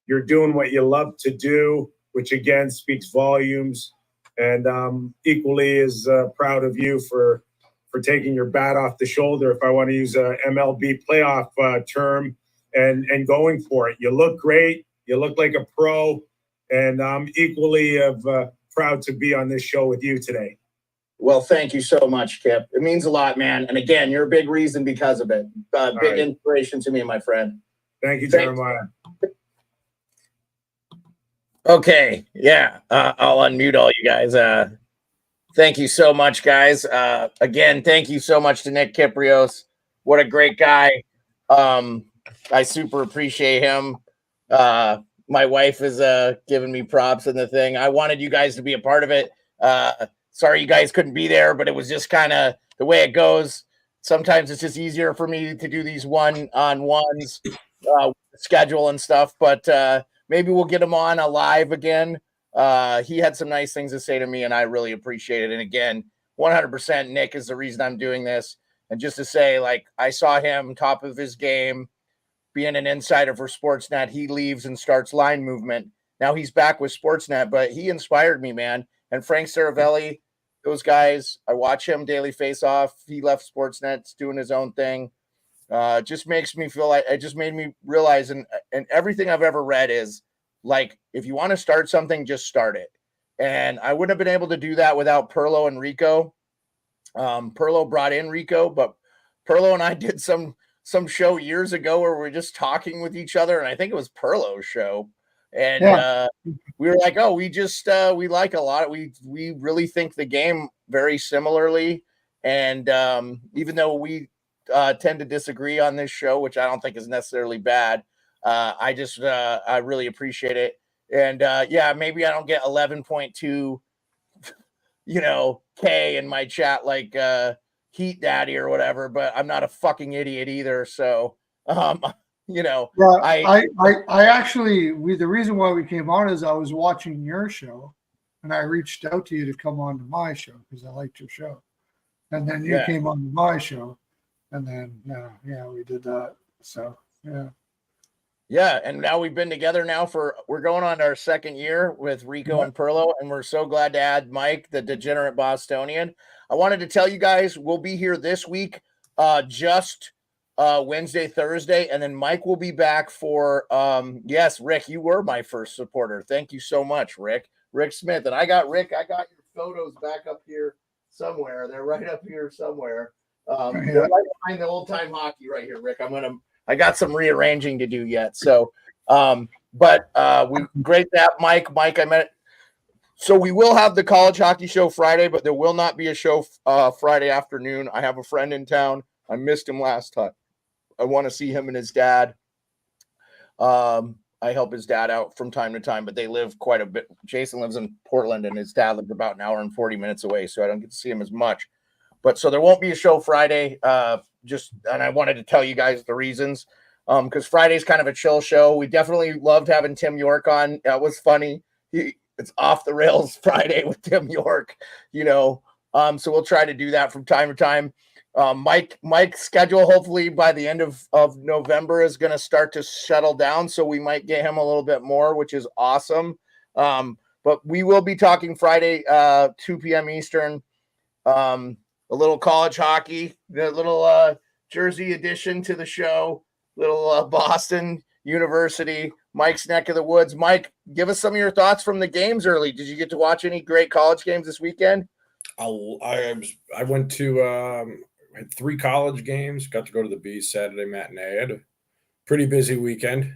You're doing what you love to do, which again speaks volumes. And equally as proud of you for taking your bat off the shoulder, if I want to use a MLB playoff term, and going for it. You look great. You look like a pro. And I'm equally proud to be on this show with you today. Well, thank you so much, Kip. It means a lot, man. And again, you're a big reason because of it. Big inspiration to me, my friend. Thank you, Jeremiah. Okay. Yeah. I'll unmute all you guys. Thank you so much, guys. Again, thank you so much to Nick Kypreos. What a great guy. I super appreciate him. My wife is giving me props in the thing. I wanted you guys to be a part of it. Sorry you guys couldn't be there, but it was just kind of the way it goes. Sometimes it's just easier for me to do these one-on-ones, schedule and stuff, but maybe we'll get him on a live again. He had some nice things to say to me, and I really appreciate it. And again, 100% Nick is the reason I'm doing this. And just to say, like, I saw him top of his game, being an insider for Sportsnet. He leaves and starts Line Movement. Now he's back with Sportsnet, but he inspired me, man. And Frank Saravelli, those guys, I watch him daily face off. He left Sportsnet, doing his own thing. Just makes me feel like it just made me realize, and everything I've ever read is like, if you want to start something, just start it. And I wouldn't have been able to do that without Pearlo and Rico. Pearlo brought in Rico, but Pearlo and I did some show years ago where we were just talking with each other, and I think it was Pearlo's show. And we were like, oh, we just we like a lot. We really think the game very similarly, And even though we tend to disagree on this show, which I don't think is necessarily bad, I really appreciate it. And yeah, maybe I don't get 11.2, K in my chat like Heat Daddy or whatever, but I'm not a fucking idiot either. So, Well, I actually, the reason why we came on is I was watching your show, and I reached out to you to come on to my show because I liked your show, and then you came on to my show, and then we did that. So yeah. Yeah, and now we've been together now we're going on our second year with Rico and Pearlo, and we're so glad to add Mike, the Degenerate Bostonian. I wanted to tell you guys we'll be here this week, just Wednesday, Thursday, and then Mike will be back for yes, Rick, you were my first supporter. Thank you so much, Rick Smith. And I got your photos back up here somewhere. They're right up here somewhere. They're right behind the old time hockey right here, Rick. I got some rearranging to do yet. So, but we great that Mike, I met. So we will have the college hockey show Friday, but there will not be a show Friday afternoon. I have a friend in town. I missed him last time. I want to see him and his dad. I help his dad out from time to time, but they live quite a bit. Jason lives in Portland, and his dad lives about an hour and 40 minutes away, so I don't get to see him as much. But so there won't be a show Friday. And I wanted to tell you guys the reasons, because Friday's kind of a chill show. We definitely loved having Tim York on. That was funny. It's off the rails Friday with Tim York, so we'll try to do that from time to time. Mike's schedule, hopefully by the end of November, is going to start to settle down, so we might get him a little bit more, which is awesome. But we will be talking Friday, 2 p.m. Eastern. A little college hockey, the little Jersey addition to the show, little Boston University, Mike's neck of the woods. Mike, give us some of your thoughts from the games early. Did you get to watch any great college games this weekend? I went to had 3 college games. Got to go to the Bees Saturday matinee. I had a pretty busy weekend.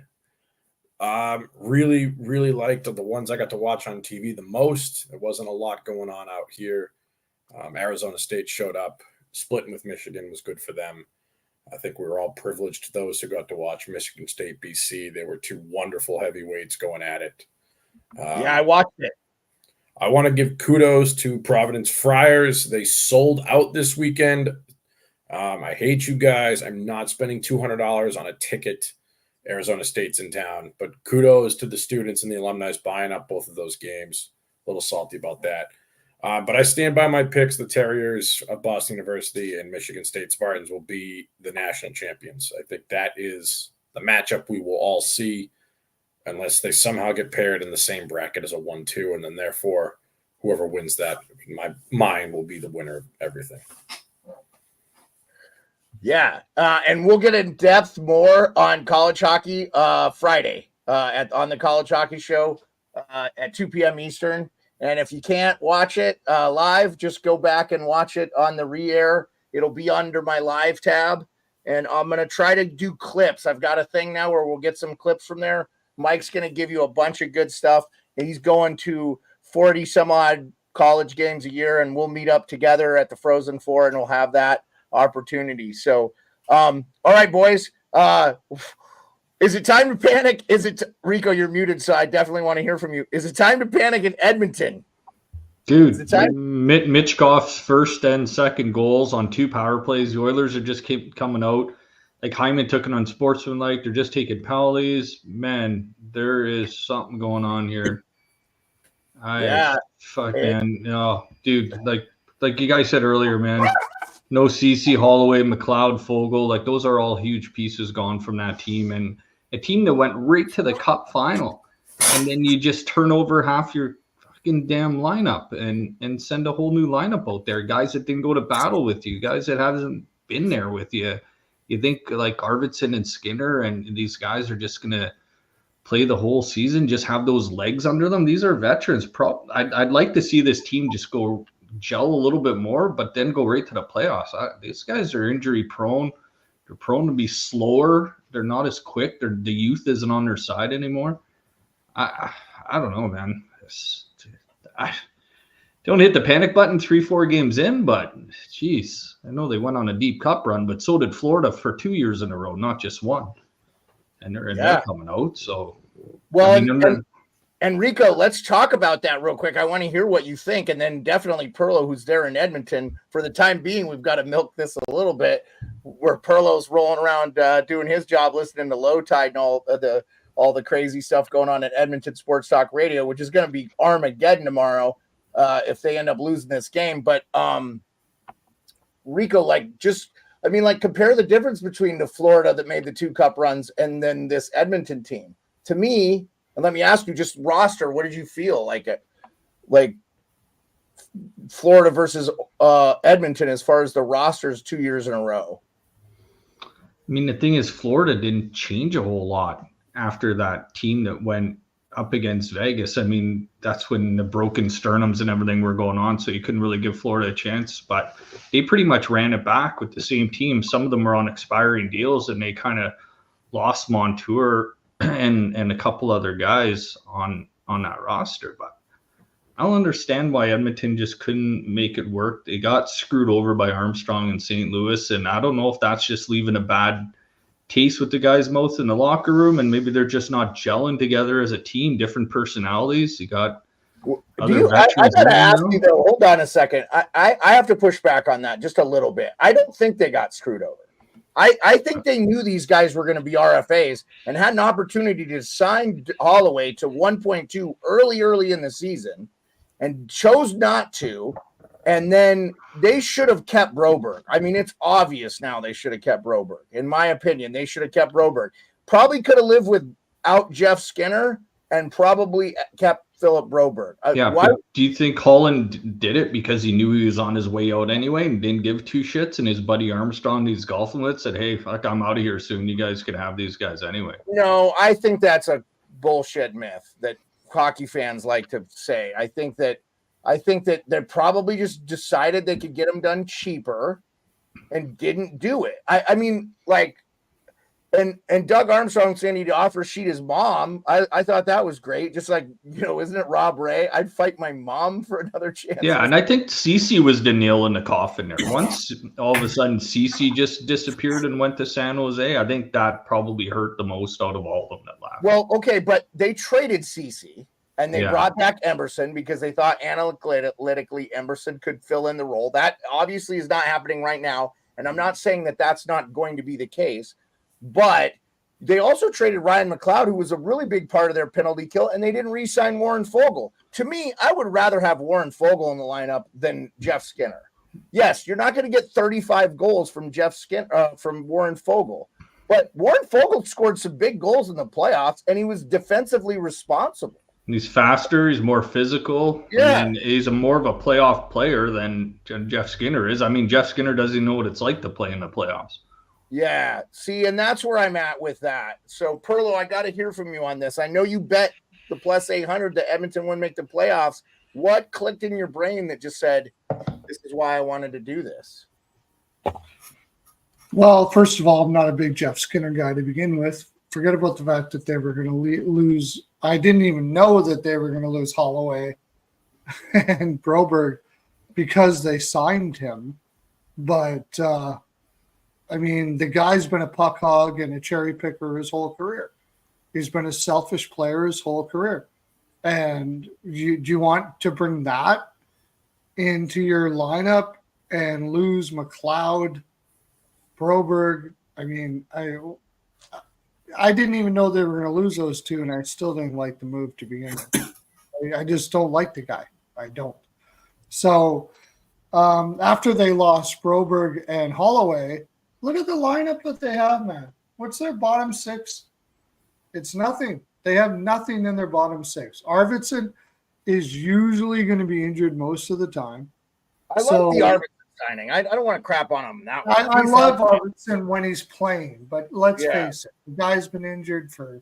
Really, really liked the ones I got to watch on TV the most. There wasn't a lot going on out here. Arizona State showed up. Splitting with Michigan was good for them. I think we were all privileged, those who got to watch Michigan State, BC. They were 2 wonderful heavyweights going at it. Yeah, I watched it. I want to give kudos to Providence Friars. They sold out this weekend. I hate you guys. I'm not spending $200 on a ticket. Arizona State's in town. But kudos to the students and the alumni buying up both of those games. A little salty about that. But I stand by my picks. The Terriers of Boston University and Michigan State Spartans will be the national champions. I think that is the matchup we will all see, unless they somehow get paired in the same bracket as a 1-2, and then therefore whoever wins that, in my mind, will be the winner of everything. Yeah, and we'll get in depth more on college hockey Friday on the College Hockey Show at 2 p.m. Eastern. And if you can't watch it live, just go back and watch it on the re-air. It'll be under my live tab. And I'm going to try to do clips. I've got a thing now where we'll get some clips from there. Mike's going to give you a bunch of good stuff. He's going to 40 some odd college games a year, and we'll meet up together at the Frozen Four, and we'll have that opportunity. So, all right, boys. Is it time to panic? Rico, you're muted, so I definitely want to hear from you. Is it time to panic in Edmonton? Dude, Mitchkoff's first and second goals on 2 power plays. The Oilers are just keep coming out. Like Hyman took it on sportsmanlike. They're just taking penalties. Man, there is something going on here. Man. No, dude, like you guys said earlier, man. No CC, Holloway, McLeod, Fogle. Like, those are all huge pieces gone from that team. And a team that went right to the Cup final. And then you just turn over half your fucking damn lineup and send a whole new lineup out there. Guys that didn't go to battle with you. Guys that haven't been there with you. You think, like, Arvidsson and Skinner and these guys are just going to play the whole season, just have those legs under them? These are veterans. I'd like to see this team just go gel a little bit more, but then go right to the playoffs. These guys are injury prone. They're prone to be slower. They're not as quick. The youth isn't on their side anymore. I don't know, man. Don't hit the panic button 3-4 games in, but geez, I know they went on a deep cup run, but so did Florida for 2 years in a row, not just one. And they're coming out. So, well, I mean, and Rico, let's talk about that real quick. I want to hear what you think, and then definitely Pearlo, who's there in Edmonton. For the time being, we've got to milk this a little bit, where Pearlo's rolling around doing his job, listening to Low Tide and all the crazy stuff going on at Edmonton Sports Talk Radio, which is going to be Armageddon tomorrow if they end up losing this game. But Rico, compare the difference between the Florida that made the 2 cup runs and then this Edmonton team. To me, and let me ask you, just roster, what did you feel like Florida versus Edmonton as far as the rosters 2 years in a row? I mean, the thing is, Florida didn't change a whole lot after that team that went up against Vegas. I mean, that's when the broken sternums and everything were going on, so you couldn't really give Florida a chance. But they pretty much ran it back with the same team. Some of them were on expiring deals, and they kind of lost Montour and a couple other guys on that roster. But I don't understand why Edmonton just couldn't make it work. They got screwed over by Armstrong in St. Louis, and I don't know if that's just leaving a bad taste with the guys' mouth in the locker room, and maybe they're just not gelling together as a team, different personalities. You got other veterans. I gotta ask you though, hold on a second. I have to push back on that just a little bit. I don't think they got screwed over. I think they knew these guys were going to be RFAs and had an opportunity to sign Holloway to 1.2 early in the season and chose not to. And then they should have kept Broberg. I mean, it's obvious now they should have kept Broberg. In my opinion, they should have kept Broberg. Probably could have lived without Jeff Skinner and probably kept Philip Broberg. Do you think Holland did it because he knew he was on his way out anyway and didn't give 2 shits, and his buddy Armstrong he's golfing with said, hey, fuck, I'm out of here soon. You guys can have these guys anyway? No, I think that's a bullshit myth that hockey fans like to say. I think that they probably just decided they could get them done cheaper and didn't do it. I mean, and Doug Armstrong saying he'd offer sheet his mom. I thought that was great. Just like, isn't it Rob Ray? I'd fight my mom for another chance. Yeah, and I think Cece was the nail in the coffin there. Once all of a sudden Cece just disappeared and went to San Jose, I think that probably hurt the most out of all of them that left. Well, okay, but they traded Cece. And they brought back Emerson because they thought analytically Emerson could fill in the role. That obviously is not happening right now. And I'm not saying that that's not going to be the case. But they also traded Ryan McLeod, who was a really big part of their penalty kill, and they didn't re-sign Warren Fogle. To me, I would rather have Warren Fogle in the lineup than Jeff Skinner. Yes, you're not going to get 35 goals from from Warren Fogle. But Warren Fogle scored some big goals in the playoffs, and he was defensively responsible. He's faster. He's more physical. Yeah. And he's more of a playoff player than Jeff Skinner is. I mean, Jeff Skinner doesn't know what it's like to play in the playoffs. Yeah. See, and that's where I'm at with that. So, Pearlo, I got to hear from you on this. I know you bet the plus 800 that Edmonton wouldn't make the playoffs. What clicked in your brain that just said, this is why I wanted to do this? Well, first of all, I'm not a big Jeff Skinner guy to begin with. Forget about the fact that they were going to lose. I didn't even know that they were going to lose Holloway and Broberg because they signed him. But, I mean, the guy's been a puck hog and a cherry picker his whole career. He's been a selfish player his whole career. And do you want to bring that into your lineup and lose McLeod, Broberg? I mean, I didn't even know they were going to lose those two, and I still didn't like the move to begin with. I just don't like the guy. I don't. So after they lost Broberg and Holloway, look at the lineup that they have, man. What's their bottom six? It's nothing. They have nothing in their bottom six. Arvidsson is usually going to be injured most of the time. I love the Arvidsson signing. I don't want to crap on him now. I love Arvidsson when he's playing, but let's face it. The guy's been injured for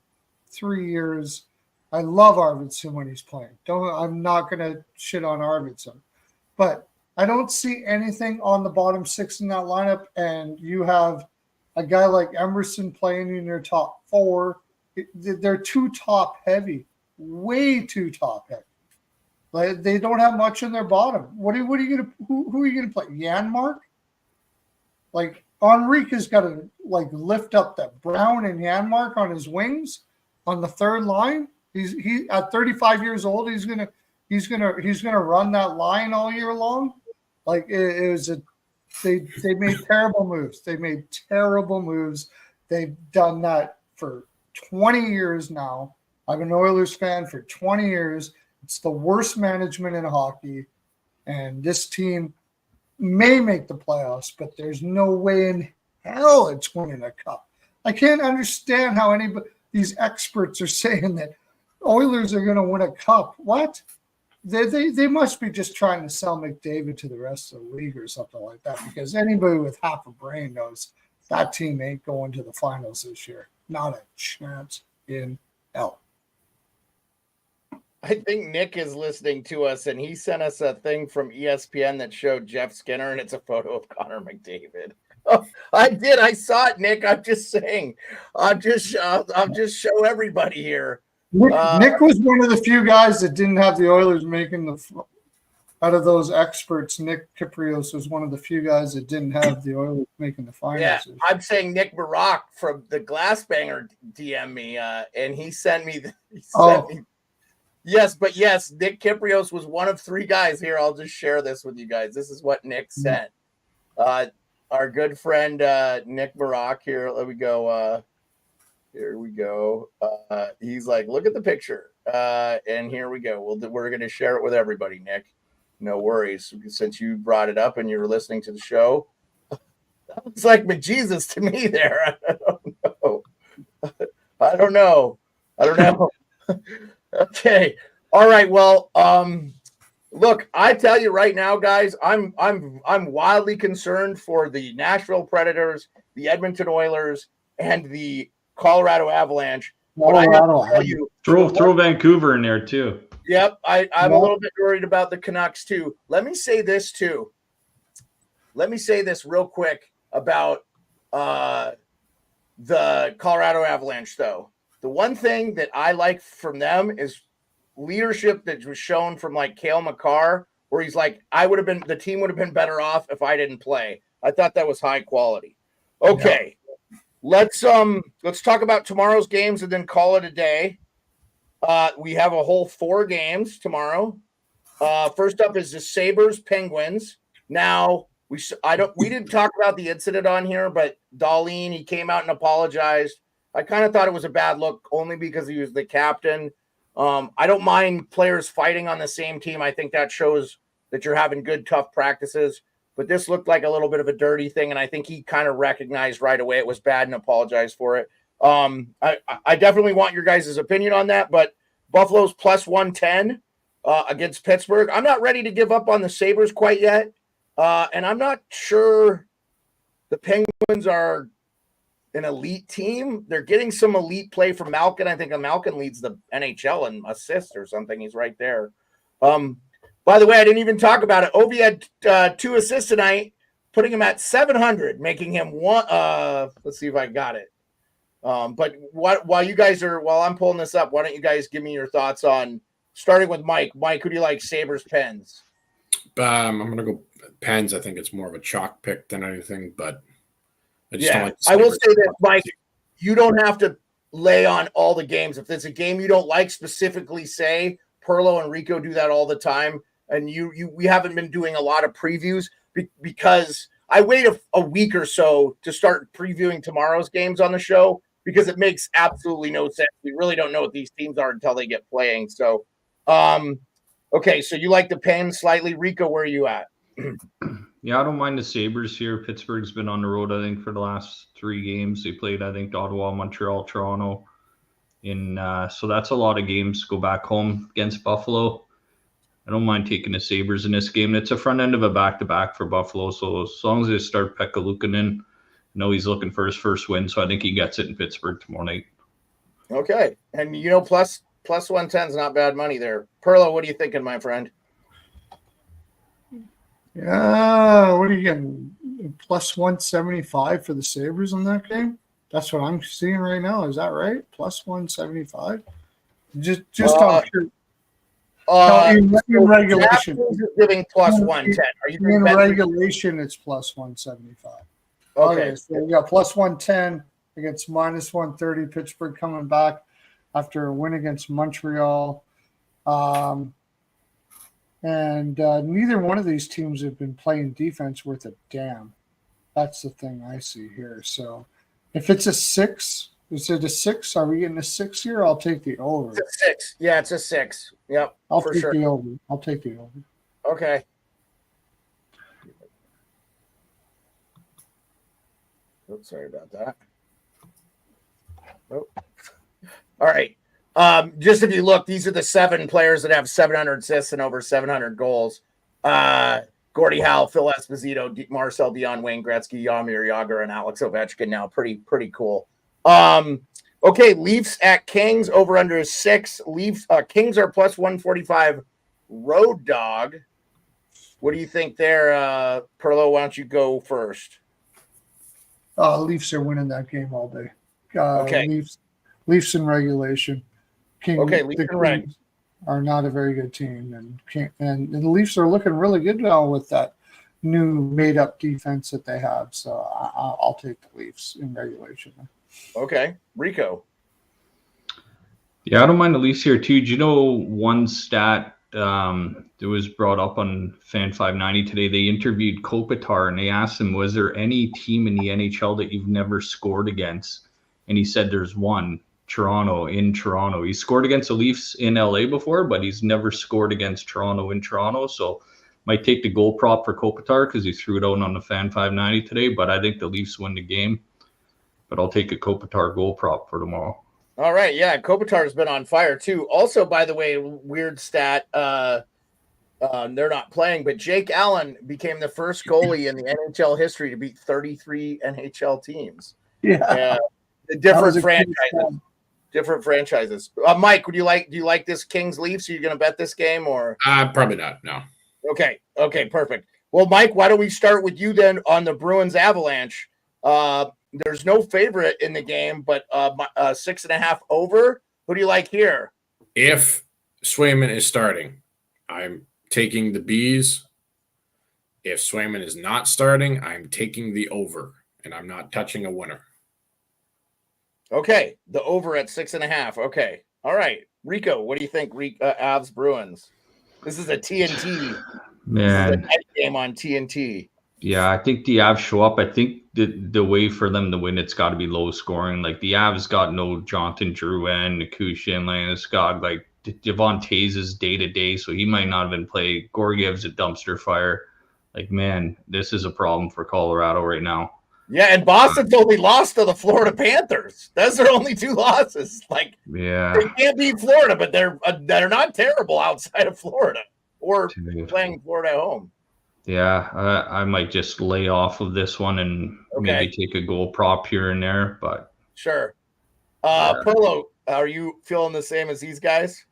3 years. I love Arvidsson when he's playing. I'm not going to shit on Arvidsson. But I don't see anything on the bottom six in that lineup, and you have a guy like Emerson playing in your top four. They're too top heavy, way too top heavy. Like, they don't have much in their bottom. What are you gonna who are you gonna play? Janmark? Like Enrique's got to like lift up that Brown and Janmark on his wings on the third line. He at 35 years old, he's gonna run that line all year long. Like it was they made terrible moves. They made terrible moves. They've done that for 20 years now. I'm an Oilers fan for 20 years. It's the worst management in hockey, and this team may make the playoffs, but there's no way in hell it's winning a cup. I can't understand how these experts are saying that Oilers are going to win a cup. What? They must be just trying to sell McDavid to the rest of the league or something like that, because anybody with half a brain knows that team ain't going to the finals this year. Not a chance in hell. I think Nick is listening to us, and he sent us a thing from ESPN that showed Jeff Skinner, and it's a photo of Connor McDavid. Oh, I did. I saw it, Nick. I'm just saying. I'll just show everybody here. Nick was one of the few guys that didn't have the Oilers making out of those experts. Nick Kypreos was one of the few guys that didn't have the Oilers making the finals. Yeah, I'm saying Nick Barak from the Glassbanger DM me, and he sent me. Yes, Nick Kypreos was one of three guys here. I'll just share this with you guys. This is what Nick sent. Our good friend Nick Barak here. Let me go. Here we go. He's like, look at the picture. And here we go. We're going to share it with everybody, Nick. No worries. Since you brought it up and you were listening to the show, that looks like McJesus to me there. I don't know. Okay. All right. Well, look, I tell you right now, guys, I'm wildly concerned for the Nashville Predators, the Edmonton Oilers, and the Colorado Avalanche. Throw Vancouver in there too. Yep. I'm a little bit worried about the Canucks too. Let me say this real quick about the Colorado Avalanche, though. The one thing that I like from them is leadership that was shown from like Cale Makar, where he's like, the team would have been better off if I didn't play. I thought that was high quality. Okay. Yeah. Let's talk about tomorrow's games and then call it a day. We have a whole 4 games tomorrow. First up is the Sabres Penguins. Now we didn't talk about the incident on here, but Dahlin, he came out and apologized. I kind of thought it was a bad look only because he was the captain. I don't mind players fighting on the same team. I think that shows that you're having good, tough practices. But this looked like a little bit of a dirty thing, and I think he kind of recognized right away it was bad and apologized for it. I definitely want your guys' opinion on that, but Buffalo's plus 110 against Pittsburgh. I'm not ready to give up on the Sabres quite yet, and I'm not sure the Penguins are an elite team. They're getting some elite play from Malkin. I think Malkin leads the NHL in assists or something. He's right there. By the way, I didn't even talk about it. Ovi had 2 assists tonight, putting him at 700, making him one. Let's see if I got it. But while I'm pulling this up, why don't you guys give me your thoughts on starting with Mike? Mike, who do you like? Sabres, Pens? I'm going to go Pens. I think it's more of a chalk pick than anything, but I will say this, Mike, you don't have to lay on all the games. If there's a game you don't like, specifically say Pearlo and Rico do that all the time. And we haven't been doing a lot of previews because I wait a week or so to start previewing tomorrow's games on the show because it makes absolutely no sense. We really don't know what these teams are until they get playing. So, okay. So you like the Pens slightly. Rico, where are you at? Yeah, I don't mind the Sabres here. Pittsburgh's been on the road, I think, for the last 3 games. They played, I think, Ottawa, Montreal, Toronto. So that's a lot of games. Go back home against Buffalo. I don't mind taking the Sabres in this game. It's a front end of a back-to-back for Buffalo. So as long as they start Pekka Luukkonen, I know he's looking for his first win. So I think he gets it in Pittsburgh tomorrow night. Okay. And, plus 110 is not bad money there. Pearlo, what are you thinking, my friend? Yeah, what are you getting? Plus 175 for the Sabres in that game? That's what I'm seeing right now. Is that right? Plus 175? Just on pure. in regulation. DraftKings is giving plus 110. Are you In regulation, it's plus 175. Okay. So you got plus 110 against minus 130. Pittsburgh coming back after a win against Montreal. And neither one of these teams have been playing defense worth a damn. That's the thing I see here. So if it's a 6, is it a 6? Are we getting a 6 here? I'll take the over. It's a 6. Yeah, it's a 6. Yep. I'll for take sure. the over. I'll take the over. Okay. Oops, sorry about that. Oh. All right. Just if you look, these are the 7 players that have 700 assists and over 700 goals. Gordie Howe, Phil Esposito, Marcel Dion, Wayne Gretzky, Jaromir Jagr, and Alex Ovechkin now. Pretty cool. Okay, Leafs at Kings, over under 6. Leafs Kings are plus 145 road dog. What do you think there, Pearlo? Why don't you go first? Leafs are winning that game all day. Okay. Leafs in regulation. Leafs in reg. Are not a very good team, and the Leafs are looking really good now with that new made-up defense that they have. So I'll take the Leafs in regulation. Okay, Rico. Yeah, I don't mind the Leafs here too. Do you know one stat that was brought up on Fan 590 today? They interviewed Kopitar and they asked him, was there any team in the NHL that you've never scored against? And he said there's one. Toronto. He scored against the Leafs in LA before, but he's never scored against Toronto in Toronto. So might take the goal prop for Kopitar because he threw it out on the Fan 590 today, but I think the Leafs win the game. But I'll take a Kopitar goal prop for tomorrow. All right, yeah, Kopitar's been on fire too. Also, by the way, weird stat, they're not playing, but Jake Allen became the first goalie in the NHL history to beat 33 NHL teams. Yeah. Different franchises. Mike, do you like this Kings Leafs? Are you going to bet this game or? Probably not. No. Okay, perfect. Well, Mike, why don't we start with you then on the Bruins Avalanche? There's no favorite in the game, but 6.5 over. Who do you like here? If Swayman is starting, I'm taking the Bees. If Swayman is not starting, I'm taking the over, and I'm not touching a winner. Okay, the over at 6.5. Okay, all right, Rico, what do you think? Avs Bruins. This is a TNT. Man, this is a night game on TNT. Yeah, I think the Avs show up. I think the way for them to win, it's got to be low scoring. Like the Avs got no Jonathan Drouin, Nikushin, Landeskog, like Devon Tays is day to day, so he might not even play. Gorgiev's a dumpster fire. Like, man, this is a problem for Colorado right now. Yeah, and Boston's only lost to the Florida Panthers. That's their only 2 losses. Like, yeah, they can't beat Florida, but they're not terrible outside of Florida or playing Florida at home. Yeah, I might just lay off of this one and maybe take a goal prop here and there. But sure. Pearlo, are you feeling the same as these guys?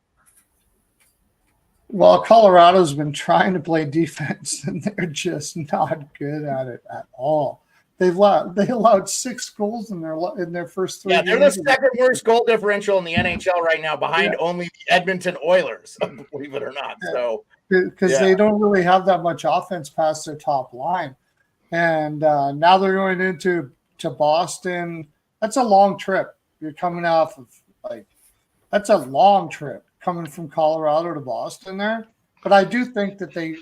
Well, Colorado's been trying to play defense, and they're just not good at it at all. They allowed 6 goals in their first 3 games. Yeah, they're the second worst goal differential in the NHL right now, behind only the Edmonton Oilers, believe it or not. So because they don't really have that much offense past their top line, and now they're going into Boston. That's a long trip. You're coming off of that's a long trip coming from Colorado to Boston there. But I do think that they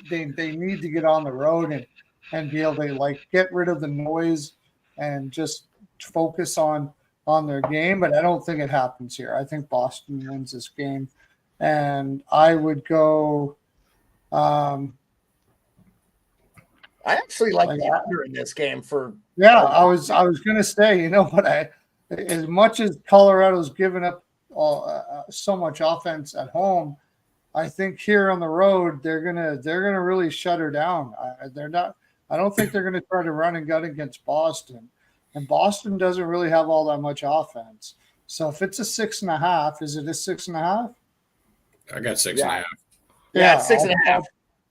need to get on the road and be able to get rid of the noise and just focus on their game. But I don't think it happens here. I think Boston wins this game, and I would go. I actually like the under in this game for. Yeah, I was going to say, you know what? As much as Colorado's given up so much offense at home, I think here on the road they're gonna really shut her down. I don't think they're going to try to run and gun against Boston, and Boston doesn't really have all that much offense. So if it's a 6.5, is it a 6.5? I got 6.5. Yeah, 6.5.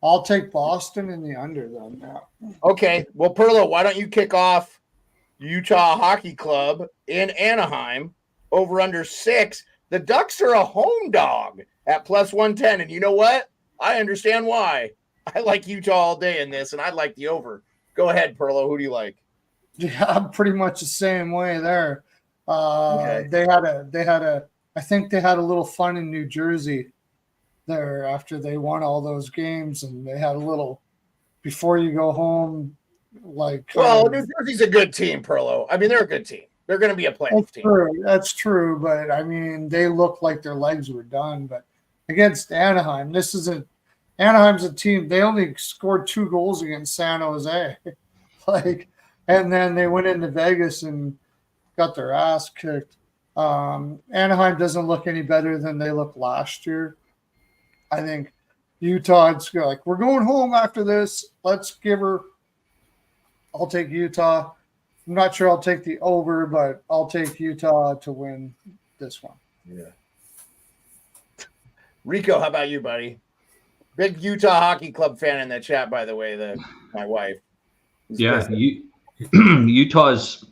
I'll take Boston in the under then. Yeah. Okay. Well, Pearlo, why don't you kick off Utah Hockey Club in Anaheim over under 6? The Ducks are a home dog. at plus 110. And you know what? I understand why. I like Utah all day in this, and I like the over. Go ahead, Pearlo. Who do you like? Yeah, I'm pretty much the same way there. Okay. I think they had a little fun in New Jersey there after they won all those games, and they had a little before you go home, like. Well, New Jersey's a good team, Pearlo. I mean, they're a good team. They're going to be a playoff team. That's true, but I mean, they looked like their legs were done. But against Anaheim, Anaheim's a team. They only scored 2 goals against San Jose, and then they went into Vegas and got their ass kicked. Anaheim doesn't look any better than they looked last year. I think Utah, it's like, we're going home after this. Let's give her. I'll take Utah. I'm not sure I'll take the over, but I'll take Utah to win this one. Yeah. Rico, how about you, buddy? Big Utah Hockey Club fan in the chat, by the way, my wife. Yeah, Utah's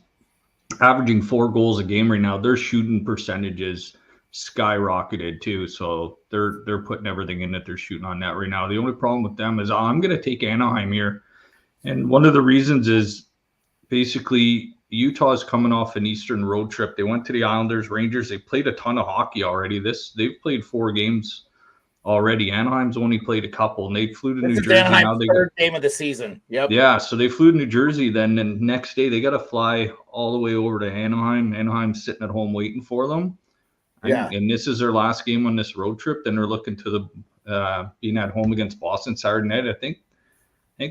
averaging 4 goals a game right now. Their shooting percentages skyrocketed too, so they're putting everything in that they're shooting on that right now. The only problem with them is I'm going to take Anaheim here, and one of the reasons is basically Utah is coming off an Eastern road trip. They went to the Islanders, Rangers. They played a ton of hockey already. They've played 4 games already. Anaheim's only played a couple, and they flew to New Jersey. Anaheim's third game of the season. Yep. Yeah, so they flew to New Jersey. Then the next day they got to fly all the way over to Anaheim. Anaheim's sitting at home waiting for them. Yeah. And this is their last game on this road trip. Then they're looking to the being at home against Boston Saturday night. I think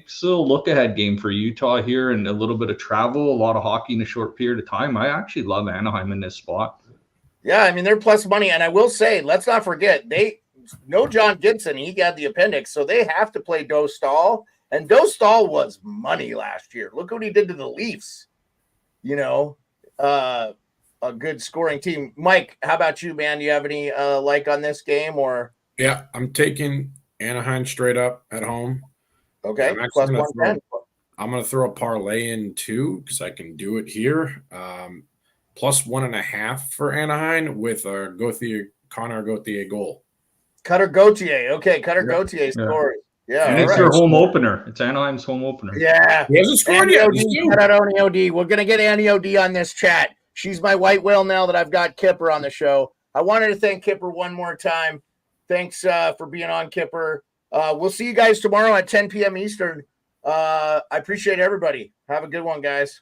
still a look-ahead game for Utah here, and a little bit of travel, a lot of hockey in a short period of time. I actually love Anaheim in this spot. Yeah, I mean, they're plus money. And I will say, let's not forget, no John Gibson. He got the appendix, so they have to play Dostal. And Dostal was money last year. Look what he did to the Leafs. A good scoring team. Mike, how about you, man? Do you have any on this game or? Yeah, I'm taking Anaheim straight up at home. Okay, plus 110. I'm going to throw a parlay in too because I can do it here. Plus 1.5 for Anaheim with a Connor Gauthier goal. Cutter Gauthier. Okay, Cutter Gauthier scores. Yeah, and it's their home opener. It's Anaheim's home opener. Yeah. He hasn't scored yet. We're going to get Annie OD on this chat. She's my white whale now that I've got Kipper on the show. I wanted to thank Kipper one more time. Thanks for being on, Kipper. We'll see you guys tomorrow at 10 p.m. Eastern. I appreciate everybody. Have a good one, guys.